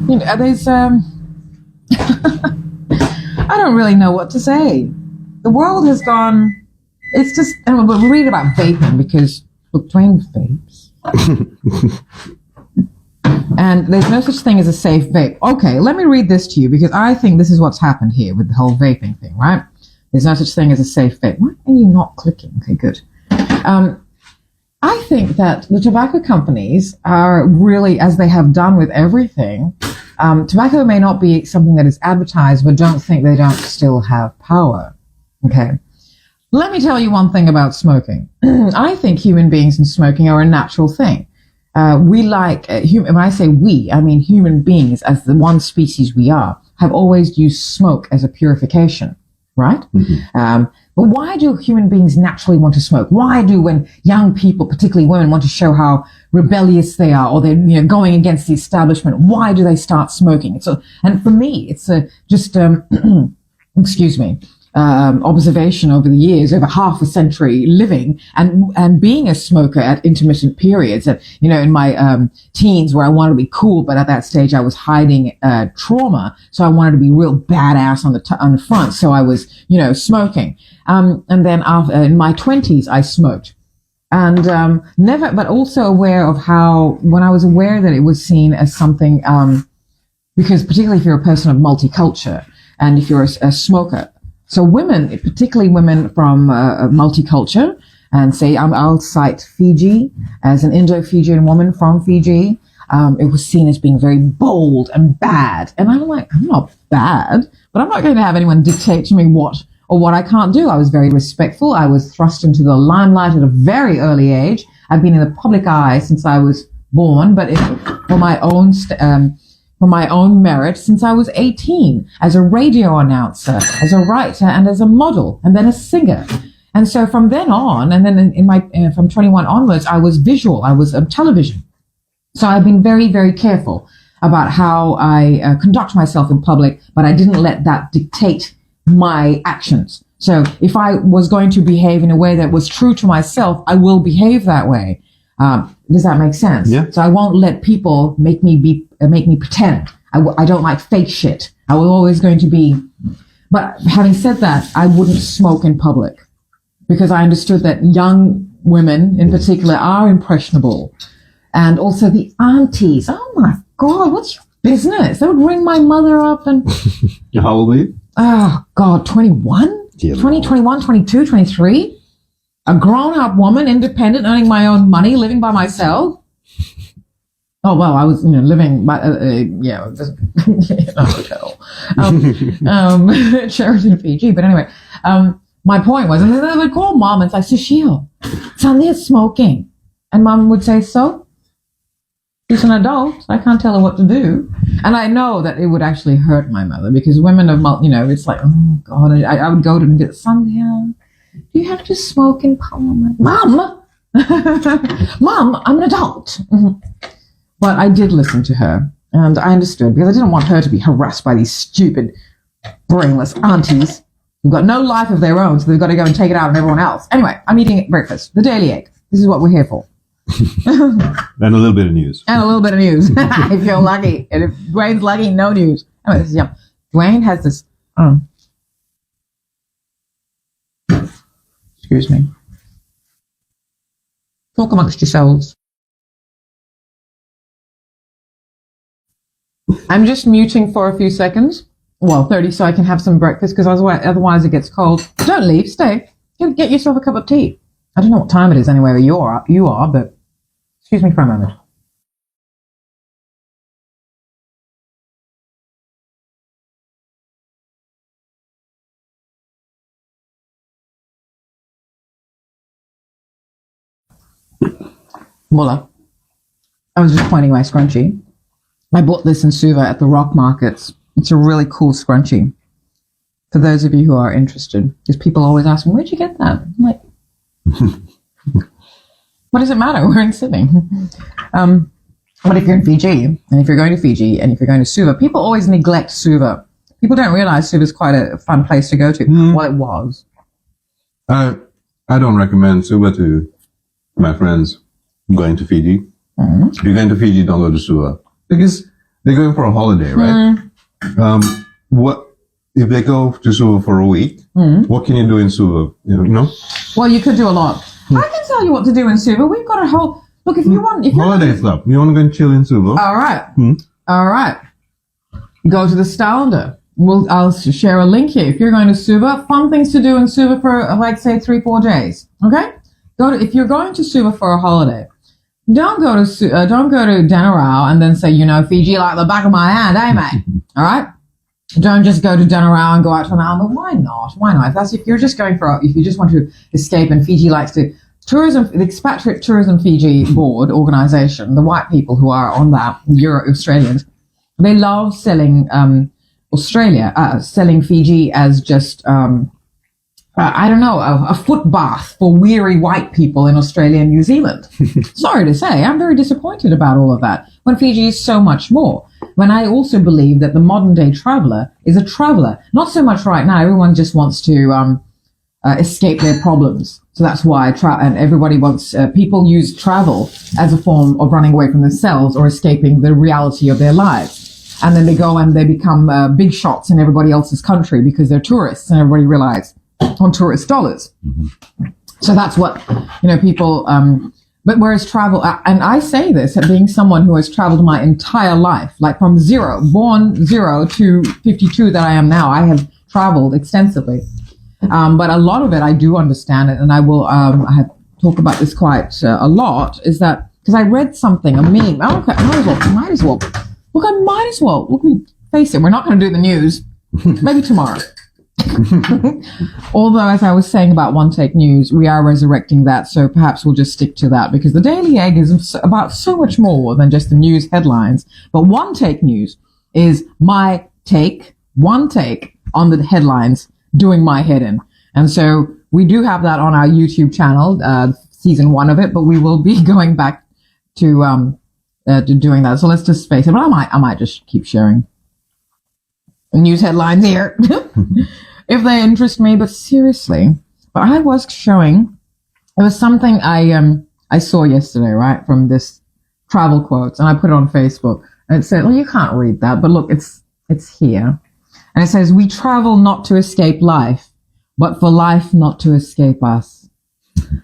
You know, there's I don't really know what to say. The world has gone. It's just. But we'll read about vaping because look, Dwayne vapes. And there's no such thing as a safe vape. Okay, let me read this to you because I think this is what's happened here with the whole vaping thing, right? There's no such thing as a safe vape. Why are you not clicking? Okay, good. I think that the tobacco companies are really, as they have done with everything, tobacco may not be something that is advertised, but don't think they don't still have power. Okay. Let me tell you one thing about smoking. I think human beings and smoking are a natural thing. We like, when I say we, I mean human beings as the one species we are, have always used smoke as a purification, right? Mm-hmm. But why do human beings naturally want to smoke? Why do when young people, particularly women, want to show how rebellious they are or they're going against the establishment, why do they start smoking? And for me, it's just, excuse me, observation over the years, over half a century living and being a smoker at intermittent periods. And, in my teens where I wanted to be cool, but at that stage I was hiding trauma. So I wanted to be real badass on the front. So I was, smoking. And then in my 20s, I smoked. And but also aware of how, when I was aware that it was seen as something, because particularly if you're a person of multicultural and if you're a smoker, so women, particularly women from multicultural, and say I'll cite Fiji as an Indo-Fijian woman from Fiji. It was seen as being very bold and bad. And I'm like, I'm not bad, but I'm not going to have anyone dictate to me what I can't do. I was very respectful. I was thrust into the limelight at a very early age. I've been in the public eye since I was born, but for my own merit since I was 18, as a radio announcer, as a writer, and as a model, and then a singer. And so from then on, and then from 21 onwards, I was visual. I was television. So I've been very, very careful about how I conduct myself in public, but I didn't let that dictate my actions. So if I was going to behave in a way that was true to myself, I will behave that way. Does that make sense? Yeah. So I won't let people make me pretend. I don't like fake shit. I was always going to be. But having said that, I wouldn't smoke in public because I understood that young women in particular are impressionable. And also the aunties. Oh my God, what's your business? They would ring my mother up and. How old are you? Oh God, 21? Yeah, 20, 21, 22, 23? A grown-up woman, independent, earning my own money, living by myself. Oh, well, I was, living by, in a hotel. Sheraton Fiji. But anyway, my point was, and they would call mom and say, Sushil, Sanya's smoking. And mom would say, so? She's an adult. I can't tell her what to do. And I know that it would actually hurt my mother because women of, it's like, oh, God, I would go to and get Sandhya. Do you have to smoke in Parliament? Mom! Mom, I'm an adult. Mm-hmm. But I did listen to her, and I understood, because I didn't want her to be harassed by these stupid, brainless aunties who've got no life of their own, so they've got to go and take it out on everyone else. Anyway, I'm eating breakfast, the Daily Egg. This is what we're here for. And a little bit of news. And a little bit of news, if you're lucky. And if Dwayne's lucky, no news. Anyway, this is yum. Dwayne has this... Excuse me. Talk amongst yourselves. I'm just muting for a few seconds. Well, 30, so I can have some breakfast, because otherwise it gets cold. Don't leave. Stay. Get yourself a cup of tea. I don't know what time it is anyway where you are, but excuse me for a moment. Voila. I was just pointing my scrunchie. I bought this in Suva at the rock markets. It's a really cool scrunchie. For those of you who are interested, because people always ask me, where'd you get that? I'm like, What does it matter? We're in Sydney. But if you're in Fiji, and if you're going to Fiji, and if you're going to Suva, people always neglect Suva. People don't realize Suva is quite a fun place to go to. Well, it was. I don't recommend Suva to my friends going to Fiji. If you're going to Fiji, don't go to Suva. Because they're going for a holiday, right? What if they go to Suva for a week? What can you do in Suva? You know? Well, you could do a lot. I can tell you what to do in Suva. We've got a whole... Look, if you want... Holiday club. You want to go and chill in Suva? All right. All right. Go to the Stalander. I'll share a link here. If you're going to Suva, fun things to do in Suva for, like, say, 3-4 days. Okay? If you're going to Suva for a holiday, don't go to Denarau and then say, you know, Fiji like the back of my hand, eh, mate? All right? Don't just go to Denarau and go out to an island. Why not? Why not? If you're just going if you just want to escape, and Fiji likes to... the Expatriate Tourism Fiji Board organization, the white people who are on that, Australians, they love selling selling Fiji as just, a foot bath for weary white people in Australia and New Zealand. Sorry to say, I'm very disappointed about all of that, when Fiji is so much more. When I also believe that the modern day traveler is a traveler. Not so much right now, everyone just wants to escape their problems. So that's why and everybody wants, people use travel as a form of running away from themselves or escaping the reality of their lives. And then they go and they become big shots in everybody else's country because they're tourists, and everybody relies on tourist dollars. So that's what, people, but whereas travel, and I say this at being someone who has traveled my entire life, like from born zero to 52 that I am now, I have traveled extensively. But a lot of it, I do understand it, and I will talk about this quite a lot, is that, because I read something, a meme. Oh, okay, I might as well. Look, let me face it, we're not going to do the news. Maybe tomorrow. Although, as I was saying about One Take News, we are resurrecting that, so perhaps we'll just stick to that, because the Daily Egg is about so much more than just the news headlines. But One Take News is my take, one take on the headlines, doing my head in. And so we do have that on our YouTube channel, season 1 of it, but we will be going back to doing that. So let's just face it. But I might just keep sharing news headlines here if they interest me. But seriously, but I was showing, it was something I saw yesterday, right, from this travel quotes, and I put it on Facebook, and it said, well, you can't read that, but look, it's here. And it says, we travel not to escape life, but for life not to escape us. Look,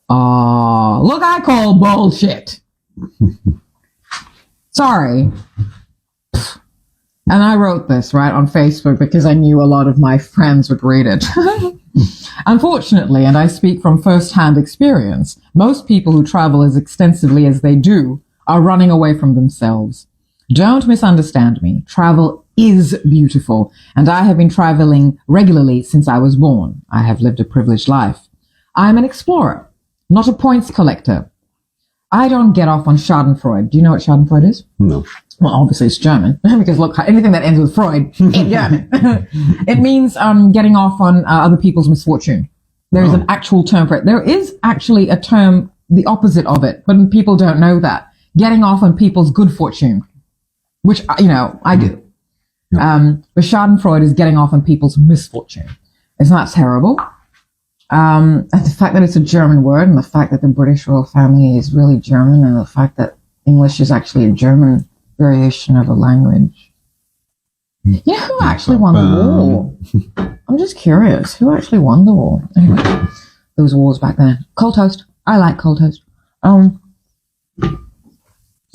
I call bullshit. Sorry. And I wrote this, right, on Facebook because I knew a lot of my friends would read it. Unfortunately, and I speak from first-hand experience, most people who travel as extensively as they do are running away from themselves. Don't misunderstand me. Travel is beautiful, and I have been traveling regularly since I was born. I have lived a privileged life. I am an explorer, not a points collector. I don't get off on Schadenfreude. Do you know what Schadenfreude is? No. Well, obviously it's German, because look, anything that ends with Freud in German. It means getting off on other people's misfortune. There is an actual term for it. There is actually a term, the opposite of it, but people don't know that. Getting off on people's good fortune, which, I do. But Schadenfreude is getting off on people's misfortune. Isn't that terrible? And the fact that it's a German word, and the fact that the British royal family is really German, and the fact that English is actually a German variation of a language. You know who actually won the war? I'm just curious. Who actually won the war? Anyway, there was wars back then. Cold toast. I like cold toast.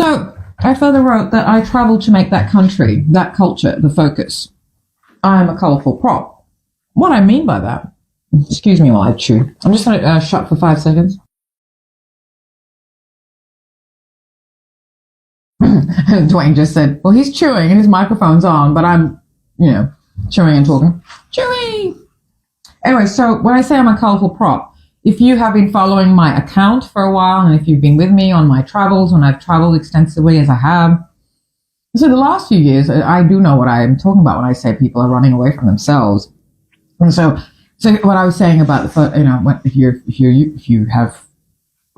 So I further wrote that I traveled to make that country, that culture, the focus. I am a colourful prop. What I mean by that, excuse me while I chew. I'm just going to shut for 5 seconds. Dwayne just said, well, he's chewing and his microphone's on, but I'm, chewing and talking. Chewing! Anyway, so when I say I'm a colourful prop, if you have been following my account for a while, and if you've been with me on my travels, when I've traveled extensively as I have, so the last few years, I do know what I'm talking about when I say people are running away from themselves. And so what I was saying about, if you have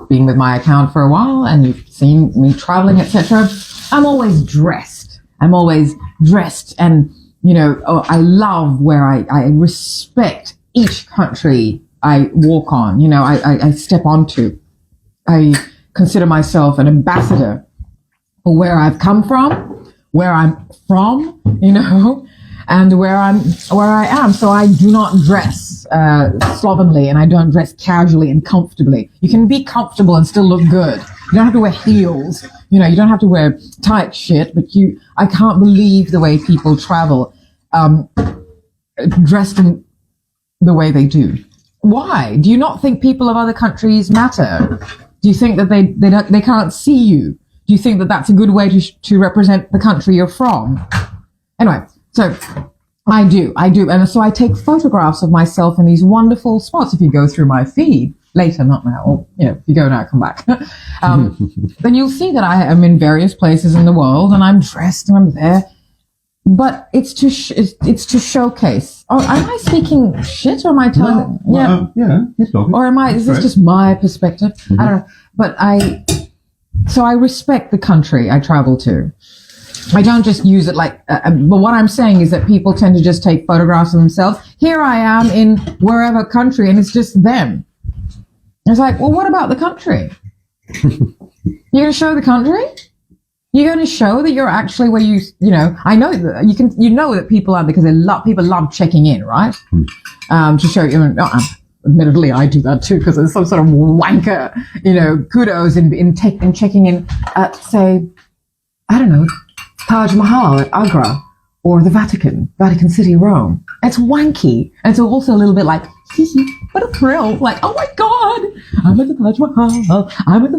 been with my account for a while and you've seen me traveling, etc., I'm always dressed. And, I love where I respect each country I walk on, I step onto. I consider myself an ambassador for where I've come from, where I'm from, and where I am. So I do not dress slovenly, and I don't dress casually and comfortably. You can be comfortable and still look good. You don't have to wear heels. You don't have to wear tight shit. But I can't believe the way people travel dressed in the way they do. Why? Do you not think people of other countries matter? Do you think that they can't see you? Do you think that that's a good way to represent the country you're from? Anyway, so I do. And so I take photographs of myself in these wonderful spots. If you go through my feed later, not now, or, if you go now, come back, then you'll see that I am in various places in the world and I'm dressed and I'm there. But it's to showcase. Oh, am I speaking shit or am I telling? No, you're talking. Or is this just my perspective? Mm-hmm. I don't know. But I respect the country I travel to. I don't just use it like, but what I'm saying is that people tend to just take photographs of themselves. Here I am in wherever country and it's just them. It's like, well, what about the country? You're going to show the country? You're going to show that you're actually where I know that that people are, because people love checking in, right? To show admittedly, I do that too, because there's some sort of wanker, kudos in checking in at, say, I don't know, Taj Mahal at Agra or the Vatican City, Rome. It's wanky. And it's also a little bit like, what a thrill. Like, oh my God, I'm at the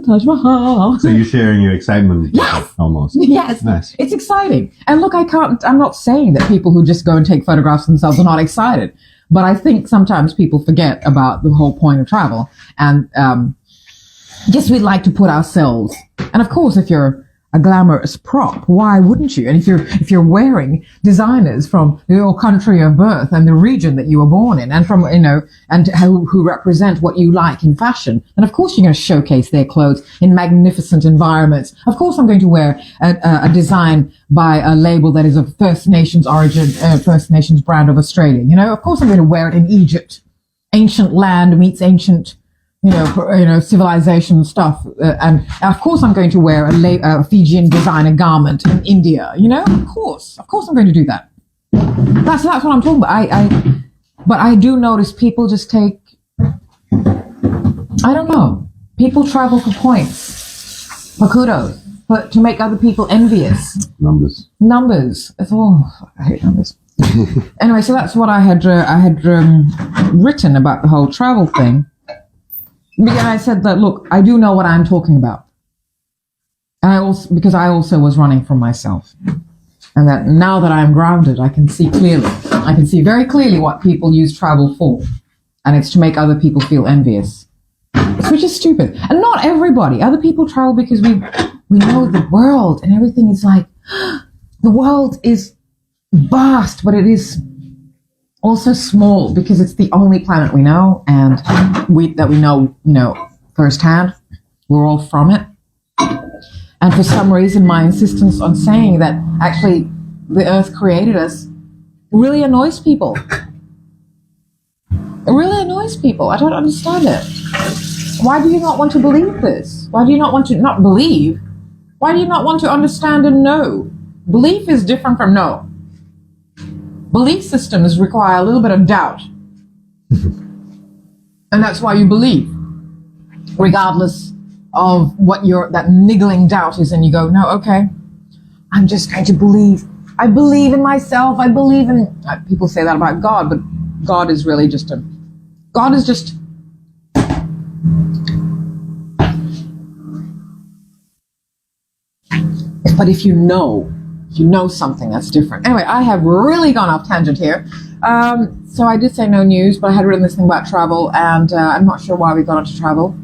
Taj Mahal. So you're sharing your excitement. Yes. Almost. Yes. Nice. It's exciting. And look, I'm not saying that people who just go and take photographs of themselves are not excited. But I think sometimes people forget about the whole point of travel. And just we'd like to put ourselves. And of course, if you're a glamorous prop, why wouldn't you? And if you're wearing designers from your country of birth and the region that you were born in, and from and who represent what you like in fashion, then of course you're going to showcase their clothes in magnificent environments. Of course I'm going to wear a design by a label that is of First Nations origin, First Nations brand of Australia. Of course I'm going to wear it in Egypt. Ancient land meets ancient civilization stuff, and of course I'm going to wear a Fijian designer garment in India. Of course I'm going to do that. That's what I'm talking about. But I do notice people just take. I don't know. People travel for points, for kudos, to make other people envious. Numbers. It's all. I hate numbers. Anyway, so that's what I had written about the whole travel thing. Because I said that, look, I do know what I'm talking about. And because I also was running from myself. And that now that I'm grounded, I can see clearly. I can see very clearly what people use travel for. And it's to make other people feel envious. Which is stupid. And not everybody. Other people travel because we know the world and everything is like, the world is vast, but it is also small because it's the only planet we know, and we know firsthand. We're all from it. And for some reason, my insistence on saying that actually the Earth created us really annoys people. It really annoys people. I don't understand it. Why do you not want to believe this? Why do you not want to not believe? Why do you not want to understand and know? Belief is different from know. Belief systems require a little bit of doubt. And that's why you believe. Regardless of what that niggling doubt is, and you go, no, okay, I'm just going to believe. I believe in myself. I believe in... people say that about God, but God is really just God is just... But if you know something, that's different. Anyway, I have really gone off tangent here. So I did say no news, but I had written this thing about travel, and I'm not sure why we got into travel.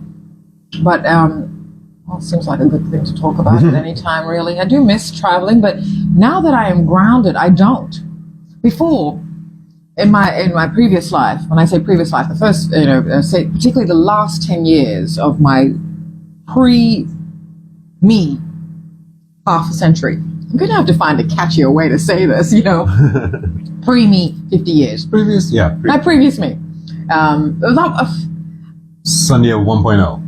But it seems like a good thing to talk about at any time, really. I do miss traveling, but now that I am grounded, I don't. Before, in my previous life, when I say previous life, the first, say particularly the last 10 years of my pre-me half a century. I'm going to have to find a catchier way to say this, pre-me 50 years. Previous Me. Sonia 1.0.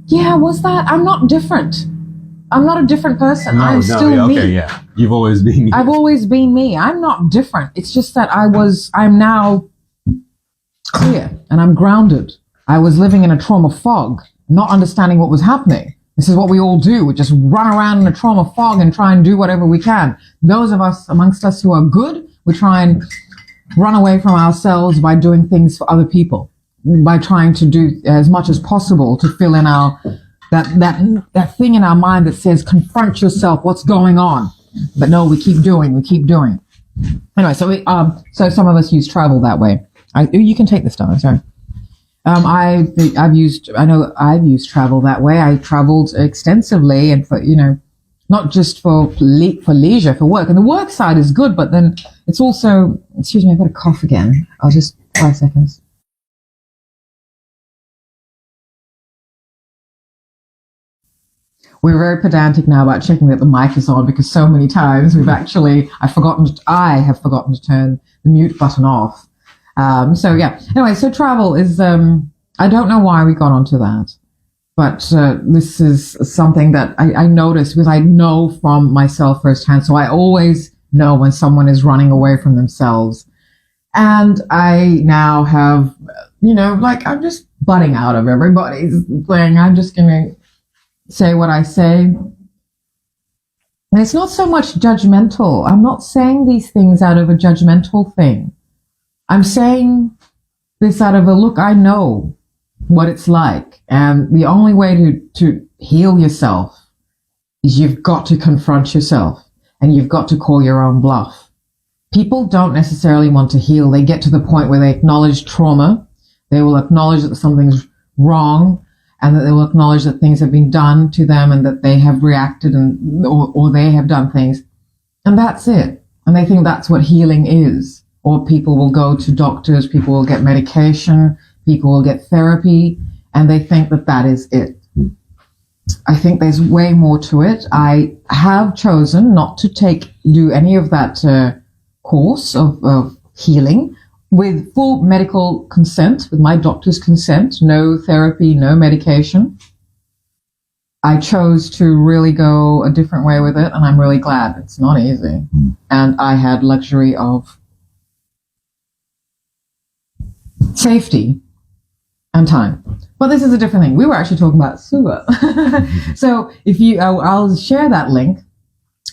Yeah, was that? I'm not different. I'm not a different person. I'm still me. Okay, yeah. You've always been me. I've always been me. I'm not different. It's just that I'm now clear and I'm grounded. I was living in a trauma fog, not understanding what was happening. This is what we all do. We just run around in a trauma fog and try and do whatever we can. Those of us amongst us who are good, we try and run away from ourselves by doing things for other people, by trying to do as much as possible to fill in that thing in our mind that says, confront yourself, what's going on? But no, we keep doing. Anyway, so some of us use travel that way. You can take this down, sorry. I've used travel that way. I traveled extensively and for, not just for leisure, for work. And the work side is good, but then it's also, excuse me, I've got a cough again. I'll just 5 seconds. We're very pedantic now about checking that the mic is on because so many times I have forgotten to turn the mute button off. Anyway, so travel is, I don't know why we got onto that, but this is something that I noticed because I know from myself firsthand. So I always know when someone is running away from themselves. And I now have, I'm just butting out of everybody's thing. I'm just going to say what I say. And it's not so much judgmental. I'm not saying these things out of a judgmental thing. I'm saying this out of a look, I know what it's like. And the only way to heal yourself is you've got to confront yourself and you've got to call your own bluff. People don't necessarily want to heal. They get to the point where they acknowledge trauma. They will acknowledge that something's wrong and that they will acknowledge that things have been done to them and that they have reacted or they have done things. And that's it. And they think that's what healing is. Or people will go to doctors, people will get medication, people will get therapy, and they think that that is it. I think there's way more to it. I have chosen not to do any of that course of healing with full medical consent, with my doctor's consent, no therapy, no medication. I chose to really go a different way with it, and I'm really glad. It's not easy. And I had luxury of safety and time. But this is a different thing. We were actually talking about Suva. So if I'll share that link.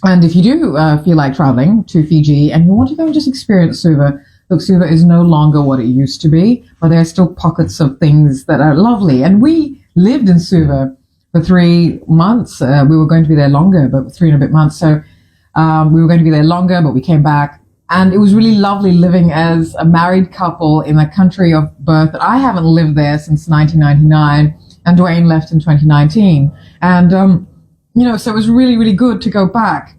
And if you do feel like traveling to Fiji and you want to go and just experience Suva, look, Suva is no longer what it used to be, but there are still pockets of things that are lovely. And we lived in Suva for 3 months. We were going to be there longer, but 3 and a bit months. So we were going to be there longer, but we came back. And it was really lovely living as a married couple in a country of birth that I haven't lived there since 1999, and Dwayne left in 2019. And, so it was really, really good to go back.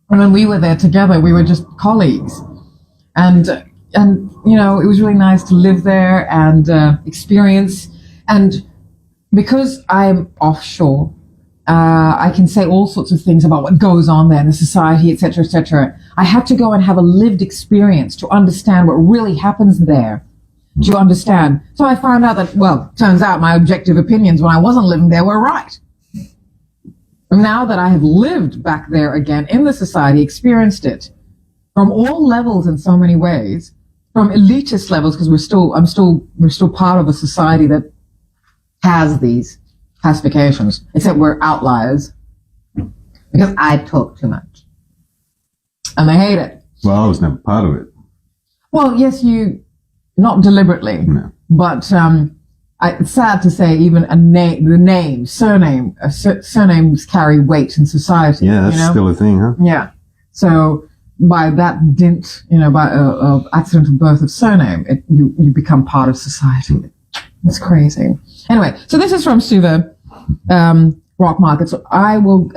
And when we were there together, we were just colleagues. And it was really nice to live there and experience. And because I'm offshore, I can say all sorts of things about what goes on there in the society, etc., etc. I had to go and have a lived experience to understand what really happens there, to understand. So I found out that, turns out my objective opinions when I wasn't living there were right. Now that I have lived back there again in the society, experienced it from all levels in so many ways, from elitist levels, because we're still part of a society that has these classifications, except we're outliers because I talk too much and they hate it. Well, I was never part of it. Well, yes, not deliberately, no. But it's sad to say even surnames carry weight in society. Yeah, that's still a thing, huh? Yeah. So by that dint, by accidental birth of surname, you become part of society. It's crazy. Anyway, so this is from Suva Rock Market. So I will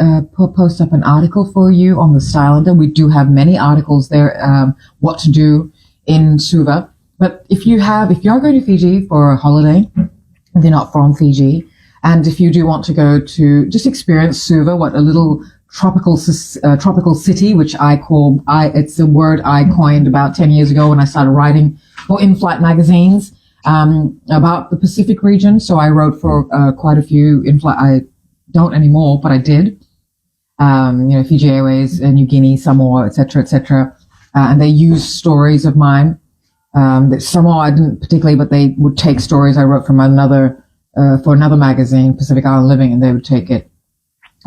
post up an article for you on the Stylander. We do have many articles there, what to do in Suva. But if you're going to Fiji for a holiday, if you're not from Fiji, And if you do want to go to just experience Suva, what a little tropical city, which it's a word I coined about 10 years ago when I started writing for in-flight magazines, about the Pacific region. So I wrote for, quite a few in-flight. I don't anymore, but I did. Fiji Airways, New Guinea, Samoa, etc. And they used stories of mine. That Samoa I didn't particularly, but they would take stories I wrote from for another magazine, Pacific Island Living, and they would take it.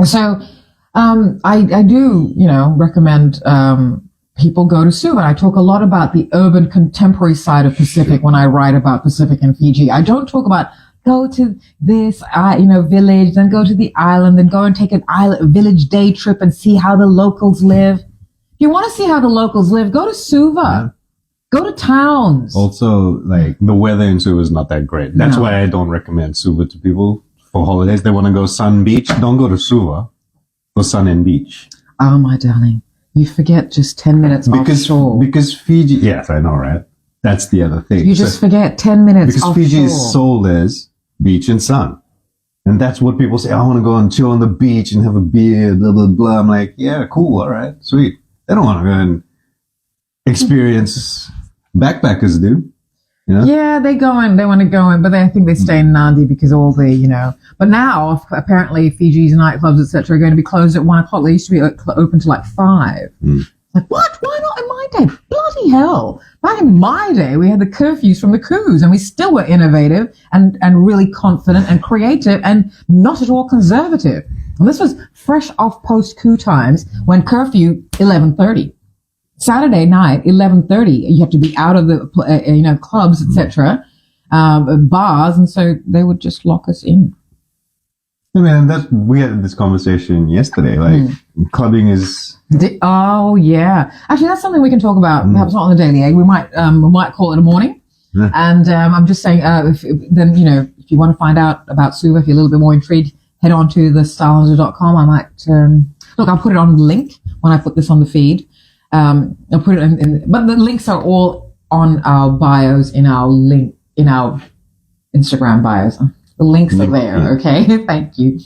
So, I do, recommend, people go to Suva. I talk a lot about the urban contemporary side of Pacific when I write about Pacific and Fiji. I don't talk about go to this, village, then go to the island, then go and take a village day trip and see how the locals live. If you want to see how the locals live, go to Suva. Yeah. Go to towns. Also, the weather in Suva is not that great. That's why I don't recommend Suva to people for holidays. They want to go sun beach. Don't go to Suva for sun and beach. Oh, my darling. You forget just 10 minutes offshore. Because Fiji, yes, I know, right? That's the other thing. You just forget 10 minutes because offshore. Fiji is sold as beach and sun. And that's what people say. I want to go and chill on the beach and have a beer, blah, blah, blah. I'm like, yeah, cool. All right. Sweet. They don't want to go and experience backpackers do. Yeah, they want to go in, but I think they stay in Nandi because all the, but now apparently Fiji's nightclubs, etc., are going to be closed at 1:00. They used to be open to 5. Like, what? Why not in my day? Bloody hell. Back in my day, we had the curfews from the coups and we still were innovative and really confident and creative and not at all conservative. And this was fresh off post-coup times when curfew 11:30. Saturday night, 11:30, you have to be out of the, clubs, etc., bars, and so they would just lock us in. I mean, we had this conversation yesterday. Clubbing is. Oh yeah, actually, that's something we can talk about. Perhaps not on the Daily Egg. We might call it a morning. Yeah. And I'm just saying, if you want to find out about Suva, if you're a little bit more intrigued, head on to thestylehunter.com. I might I'll put it on the link when I put this on the feed. I'll put it but the links are all on our bios in our Instagram bios. The links are there, okay? Thank you.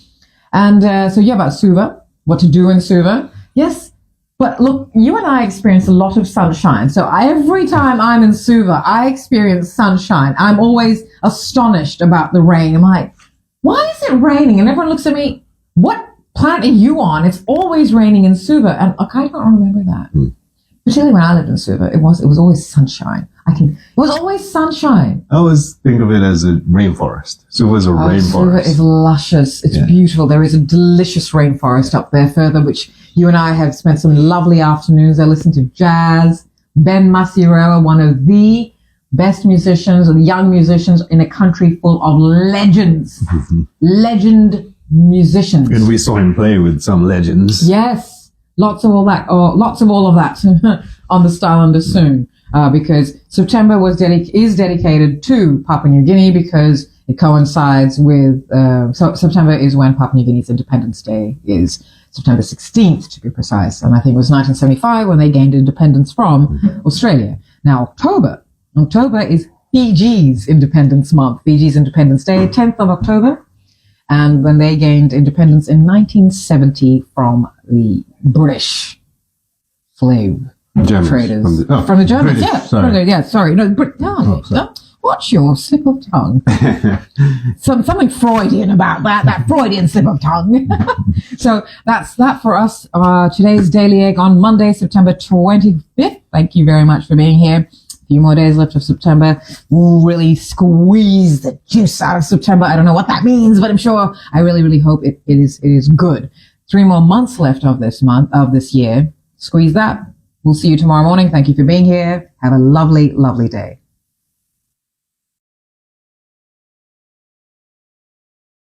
And about Suva, what to do in Suva. Yes, but look, you and I experience a lot of sunshine. So every time I'm in Suva, I experience sunshine. I'm always astonished about the rain. I'm like, why is it raining? And everyone looks at me, what planet are you on? It's always raining in Suva. And I don't remember that. Particularly when I lived in Suva, it was always sunshine. It was always sunshine. I always think of it as a rainforest. Suva is a rainforest. Suva is luscious. It's beautiful. There is a delicious rainforest up there further, which you and I have spent some lovely afternoons. I listened to jazz. Ben Masiroa, one of the best musicians or the young musicians in a country full of legends. Legend musicians. And we saw him play with some legends. Yes. Lots of all that on the Style Under soon, because September is dedicated to Papua New Guinea because it coincides with September is when Papua New Guinea's Independence Day is, September 16th to be precise, and I think it was 1975 when they gained independence from Australia. Now October is Fiji's Independence Month, Fiji's Independence Day, 10th of October. And when they gained independence in 1970 from the British slave traders. From the Germans, sorry. No, what's your slip of tongue? Something Freudian about that Freudian slip of tongue. So that's that for us. Today's Daily Egg on Monday, September 25th. Thank you very much for being here. Few more days left of September. We'll really squeeze the juice out of September. I don't know what that means, but I'm sure I really, really hope it is good. 3 more months left of this year. Squeeze that. We'll see you tomorrow morning. Thank you for being here. Have a lovely, lovely day.